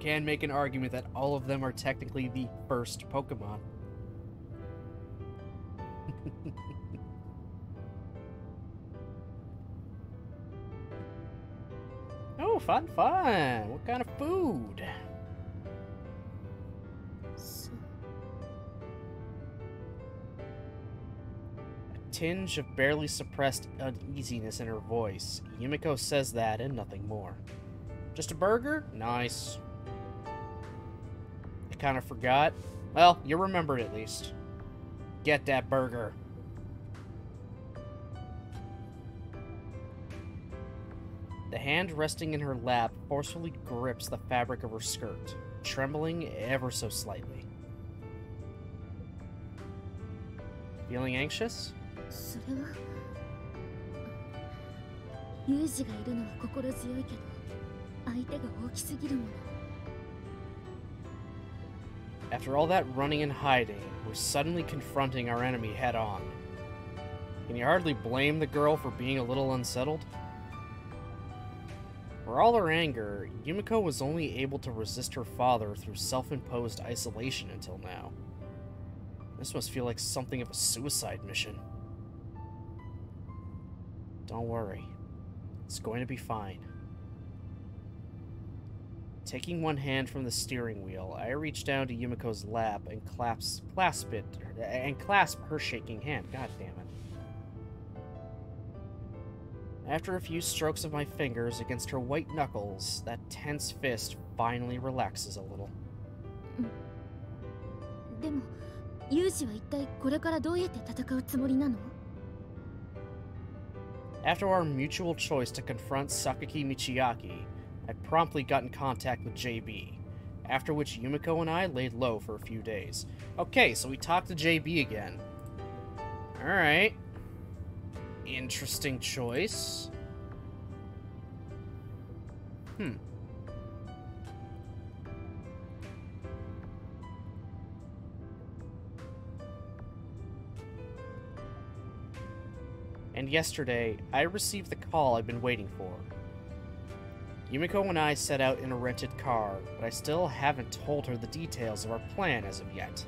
Speaker 1: can make an argument that all of them are technically the first Pokemon. Oh, fun, fun! What kind of food? A tinge of barely suppressed uneasiness in her voice. Yumiko says that and nothing more. Just a burger? Nice. I kind of forgot. Well, you remembered at least. Get that burger. The hand resting in her lap forcefully grips the fabric of her skirt, trembling ever so slightly. Feeling anxious?
Speaker 3: それはユージがいるのは心強いけど相手が大きすぎるもの
Speaker 1: After all that running and hiding, we're suddenly confronting our enemy head on. Can you hardly blame the girl for being a little unsettled? For all her anger, Yumiko was only able to resist her father through self-imposed isolation until now. This must feel like something of a suicide mission. Don't worry. It's going to be fine. Taking one hand from the steering wheel, I reach down to Yumiko's lap and clasp her shaking hand. God damn it. After a few strokes of my fingers against her white knuckles, that tense fist finally relaxes a little.
Speaker 3: でもユージは一体これからどうやって戦うつもりなの
Speaker 1: After our mutual choice to confront Sakaki Michiaki, I promptly got in contact with JB, after which Yumiko and I laid low for a few days. Okay, so we talked to JB again. Alright. Interesting choice. And yesterday, I received the call I've been waiting for. Yumiko and I set out in a rented car, but I still haven't told her the details of our plan as of yet.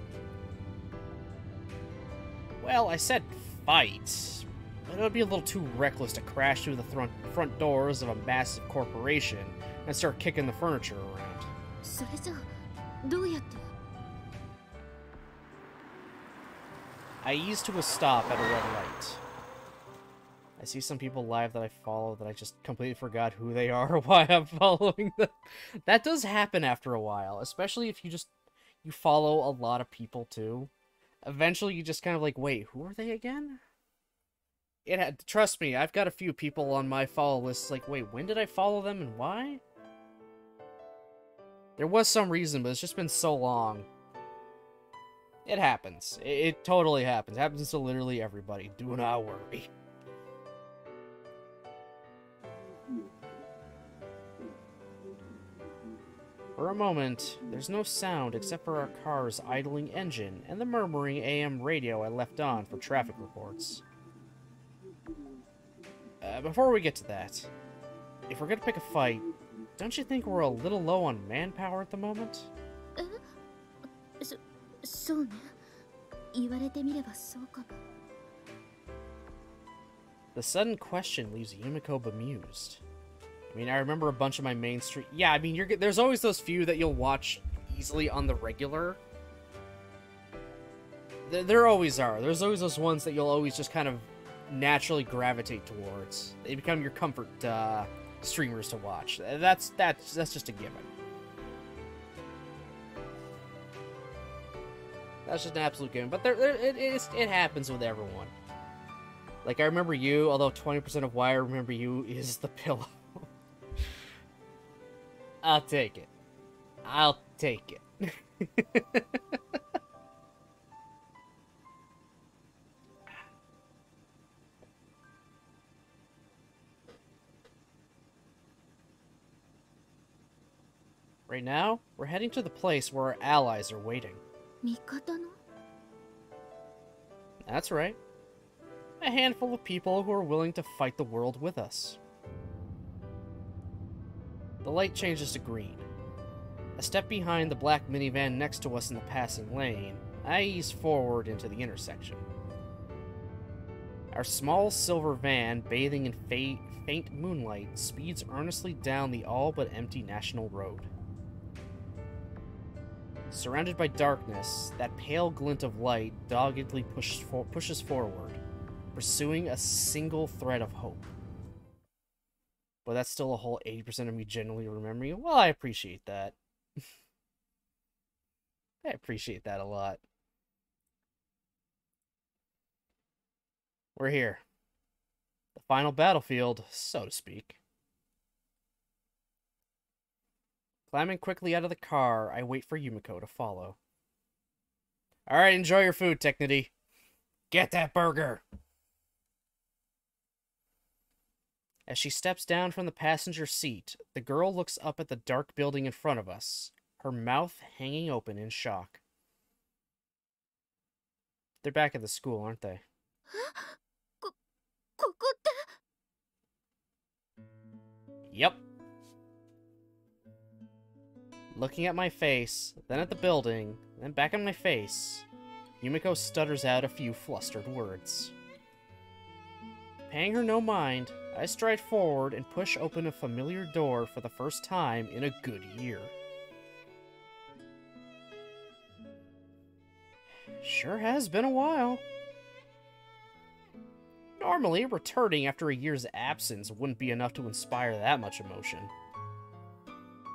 Speaker 1: Well, I said fight, but it would be a little too reckless to crash through the front doors of a massive corporation and start kicking the furniture around.
Speaker 3: それじゃどうやって
Speaker 1: I ease to a stop at a red light. I see some people live that I follow that I just completely forgot who they are or why I'm following them. That does happen after a while, especially if you follow a lot of people too. Eventually you just kind of like, wait, who are they again? Trust me, I've got a few people on my follow list like, wait, when did I follow them and why? There was some reason, but it's just been so long. It happens. It totally happens. It happens to literally everybody. Do not worry. For a moment, there's no sound except for our car's idling engine and the murmuring AM radio I left on for traffic reports. Before we get to that, if we're gonna pick a fight, don't you think we're a little low on manpower at the moment?
Speaker 3: そうね言われてみればそうかも
Speaker 1: The sudden question leaves Yumiko bemused. I mean, I remember a bunch of my main street... Yeah, I mean, there's always those few that you'll watch easily on the regular. There always are. There's always those ones that you'll always just kind of naturally gravitate towards. They become your comfort streamers to watch. That's just a given. That's just an absolute given. But it happens with everyone. Like, I remember you, although 20% of why I remember you is the pillow. I'll take it. I'll take it. Right now, we're heading to the place where our allies are waiting.
Speaker 3: 味方の
Speaker 1: That's right. A handful of people who are willing to fight the world with us. The light changes to green. A step behind the black minivan next to us in the passing lane, I ease forward into the intersection. Our small silver van, bathing in faint moonlight, speeds earnestly down the all but empty national road. Surrounded by darkness, that pale glint of light doggedly pushes forward, pursuing a single thread of hope. But that's still a whole 80% of me genuinely remembering it. Well, I appreciate that. I appreciate that a lot. We're here. The final battlefield, so to speak. Climbing quickly out of the car, I wait for Yumiko to follow. Alright, enjoy your food, Technity. Get that burger! As she steps down from the passenger seat, the girl looks up at the dark building in front of us, her mouth hanging open in shock. They're back at the school, aren't they? Yep. Looking at my face, then at the building, then back at my face, Yumiko stutters out a few flustered words. Paying her no mind, I stride forward and push open a familiar door for the first time in a good year. Sure has been a while. Normally, returning after a year's absence wouldn't be enough to inspire that much emotion.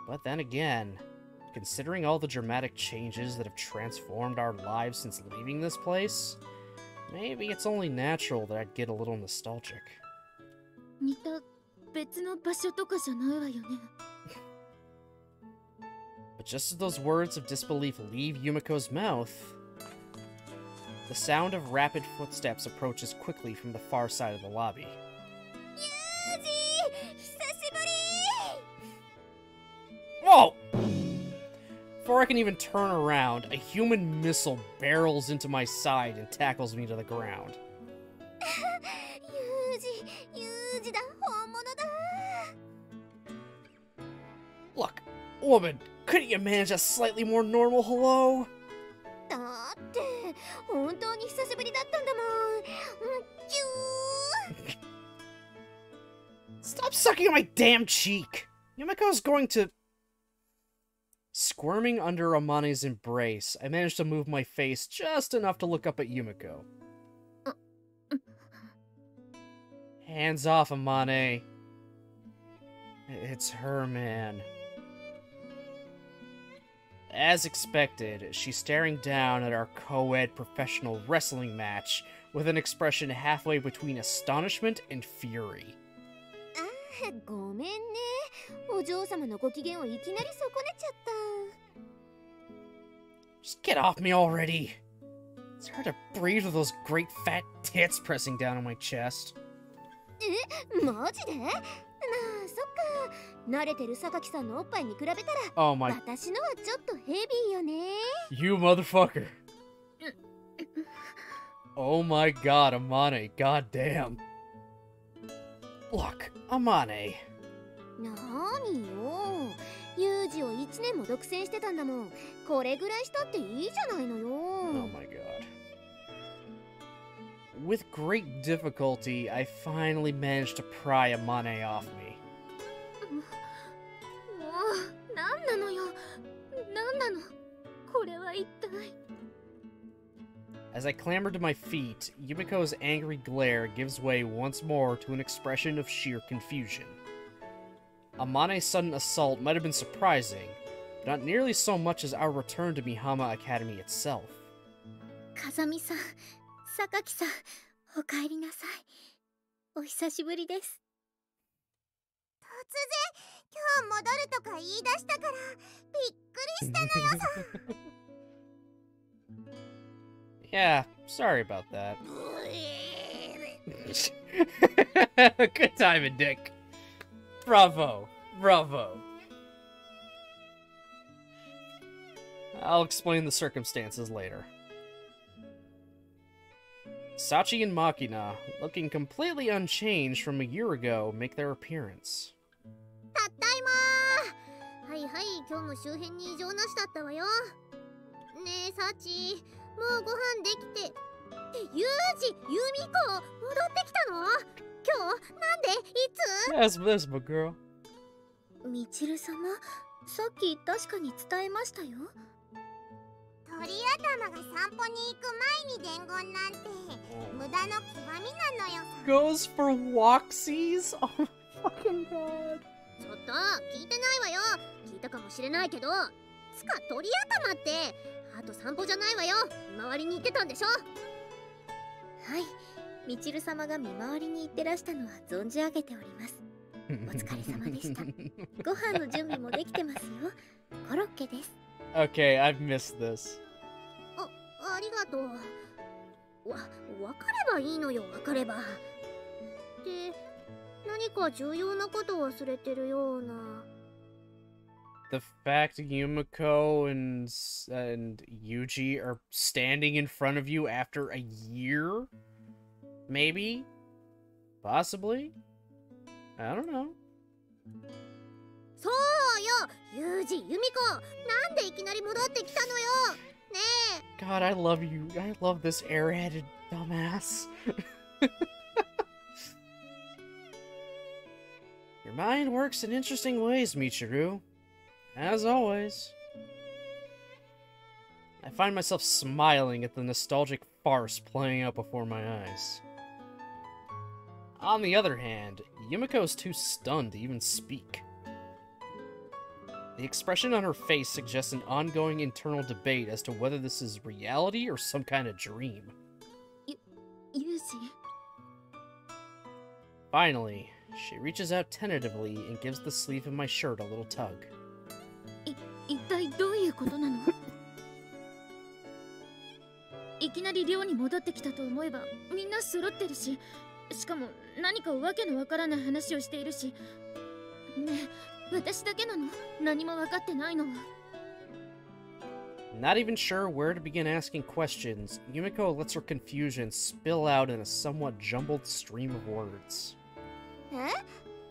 Speaker 1: But then again, considering all the dramatic changes that have transformed our lives since leaving this place, maybe it's only natural that I'd get a little nostalgic. But just as those words of disbelief leave Yumiko's mouth, the sound of rapid footsteps approaches quickly from the far side of the lobby. Whoa! Before I can even turn around, a human missile barrels into my side and tackles me to the ground. Look, woman, couldn't you manage a slightly more normal hello? Stop sucking on my damn cheek! Yumiko's going to... Squirming under Amane's embrace, I managed to move my face just enough to look up at Yumiko. Hands off, Amane. It's her, man. As expected, she's staring down at our co-ed professional wrestling match with an expression halfway between astonishment and fury. Just get off me already! It's hard to breathe with those great fat tits pressing down on my chest. Oh my... You motherfucker! Oh my god, Amane, goddamn. Look, Amane. Oh my god. With great difficulty, I finally managed to pry Amane off me. As I clamber to my feet, Yumiko's angry glare gives way once more to an expression of sheer confusion. Amane's sudden assault might have been surprising, but not nearly so much as our return to Mihama Academy itself.
Speaker 3: Kazami-san, Sakaki-san, okaeri nasai. O hisashiburi desu.
Speaker 1: Yeah, sorry about that. Good timing, Dick. Bravo. Bravo. I'll explain the circumstances later. Sachi and Makina, looking completely unchanged from a year ago, make their appearance.
Speaker 3: はい今日も周辺に異常なしだったわよ。ねえサチ、もうご飯できて。ってユージ、ユミコ戻ってきたの？今日なんでいつ？
Speaker 1: That's my girl.
Speaker 3: みちる様、さっき確かに伝えましたよ。
Speaker 8: 鳥頭が散歩に行く前に伝言なんて無駄の極みなのよ。
Speaker 1: Goes for walksies? Oh my fucking god.
Speaker 3: ちょっと聞いてないわよ。聞いたかもしれないけど、つか鳥頭ってあと散歩じゃないわよ。見回りに行ってたんでしょ。はい、みちる様が見回りに行ってらしたのは存じ上げております。お疲れ様でした。ご飯の準備もできてますよ。コロッケです。
Speaker 1: Okay, I've missed this.
Speaker 3: ありがとう。わかればいいのよ、わかれば。で、何か重要なことを忘れてるような。
Speaker 1: The fact Yumiko and Yuji are standing in front of you after a year? Maybe? Possibly? I don't know.
Speaker 3: そうよ、ユージ、ユミコ、なんでいきなり戻ってきたのよ。ねえ。
Speaker 1: God, I love you. I love this airheaded dumbass. Your mind works in interesting ways, Michiru. As always. I find myself smiling at the nostalgic farce playing out before my eyes. On the other hand, Yumiko is too stunned to even speak. The expression on her face suggests an ongoing internal debate as to whether this is reality or some kind of dream.
Speaker 3: Yuji.
Speaker 1: Finally, she reaches out tentatively and gives the sleeve of my shirt a little tug.
Speaker 3: 一体どういうことなの？いきなり寮に戻ってきたと思えばみんな揃ってるし、しかも何かわけのわからない話をしているし。ねえ、私だけなの？何も分かってないのは。
Speaker 1: Not even sure where to begin asking questions, Yumiko lets her confusion spill out in a somewhat jumbled stream of words.
Speaker 3: え？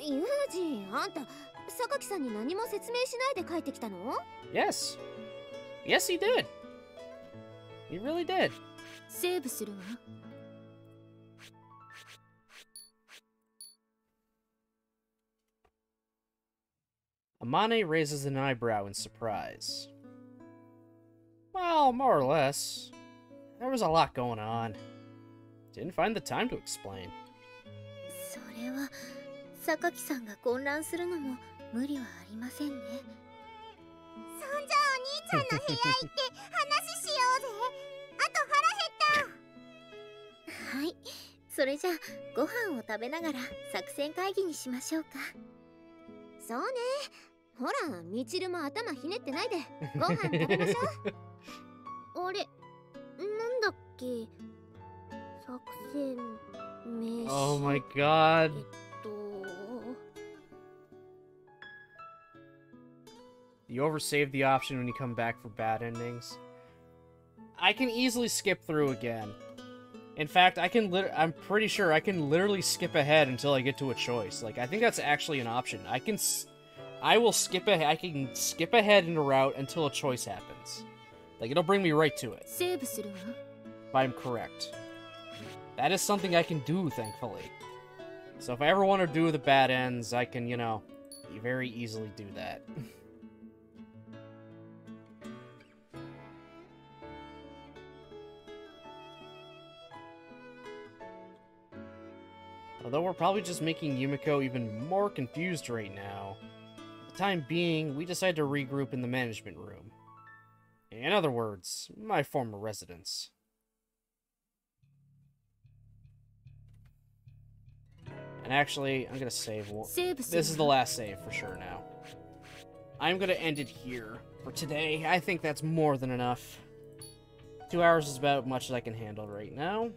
Speaker 3: ユージ、あんた榊さんに何も説明しないで帰ってきたの？
Speaker 1: Yes. Yes, he did. He really did.
Speaker 3: セーブするわ。
Speaker 1: Amane raises an eyebrow in surprise. Well, more or less. There was a lot going on. Didn't find the time to explain.
Speaker 3: それは榊さんが混乱するのも無理はありませんね。
Speaker 8: そんじゃお兄ちゃんの部屋行って話しようぜ。あと腹減った。
Speaker 3: はい、それじゃあご飯を食べながら作戦会議にしましょうか。そうね。ほら、みちるも頭ひねってないでご飯食べましょう。あれ、なんだっけ、作戦名詞。
Speaker 1: Oh my god. You oversave the option when you come back for bad endings. I can easily skip through again. In fact, I'm pretty sure I can literally skip ahead until I get to a choice. Like, I think that's actually an option. I will skip ahead. I can skip ahead in a route until a choice happens. Like, it'll bring me right to it. If I'm correct. That is something I can do, thankfully. So if I ever want to do the bad ends, I can, you know, very easily do that. Although we're probably just making Yumiko even more confused right now, for the time being, we decide to regroup in the management room. In other words, my former residence. And actually, I'm gonna save. This is the last save for sure now. I'm gonna end it here for today. I think that's more than enough. 2 hours is about as much as I can handle right now.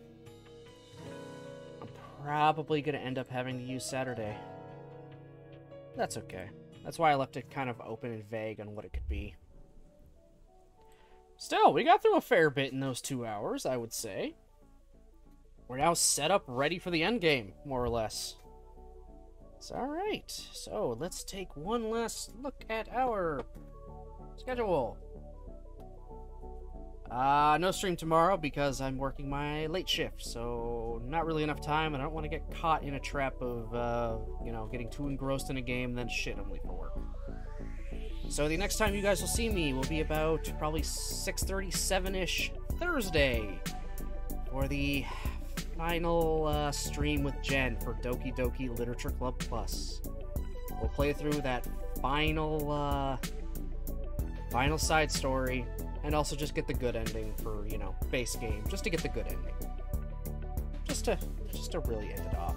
Speaker 1: Probably gonna end up having to use Saturday. That's okay. That's why I left it kind of open and vague on what it could be. Still, we got through a fair bit in those 2 hours, I would say. We're now set up, ready for the endgame, more or less. So, alright, so let's take one last look at our schedule. No stream tomorrow because I'm working my late shift, so not really enough time, and I don't want to get caught in a trap of, you know, getting too engrossed in a game, then shit, I'm late for work. So the next time you guys will see me will be about probably 6:37-ish Thursday for the final stream with Jen for Doki Doki Literature Club Plus. We'll play through that final side story, and also just get the good ending for, you know, base game, just to get the good ending. Just to really end it off.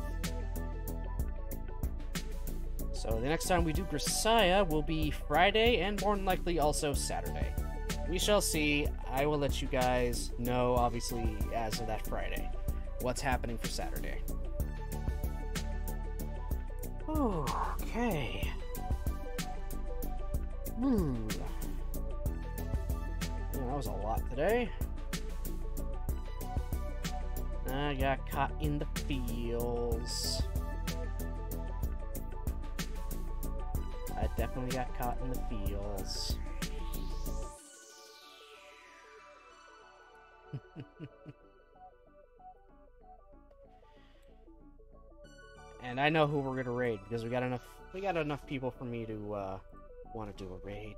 Speaker 1: So the next time we do Grisaia will be Friday, and more than likely also Saturday. We shall see. I will let you guys know, obviously, as of that Friday, what's happening for Saturday. Okay. That was a lot today. I got caught in the feels. I definitely got caught in the feels. And I know who we're gonna raid because we got enough people for me to want to do a raid.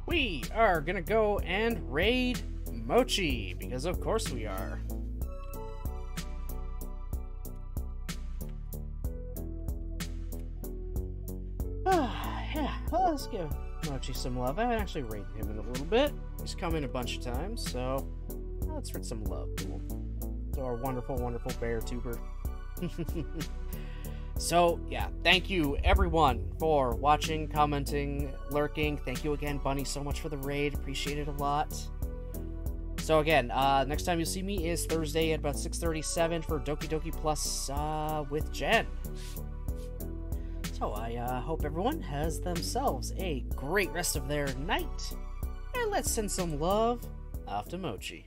Speaker 1: We are gonna go and raid Mochi, because of course we are. Yeah, well, let's give Mochi some love. I haven't actually raided him in a little bit. He's come in a bunch of times, so let's spread some love to him. To our wonderful, wonderful bear tuber. So, yeah, thank you, everyone, for watching, commenting, lurking. Thank you again, Bunny, so much for the raid. Appreciate it a lot. So, again, next time you'll see me is Thursday at about 6:37 for Doki Doki Plus with Jen. So, I hope everyone has themselves a great rest of their night. And let's send some love off to Mochi.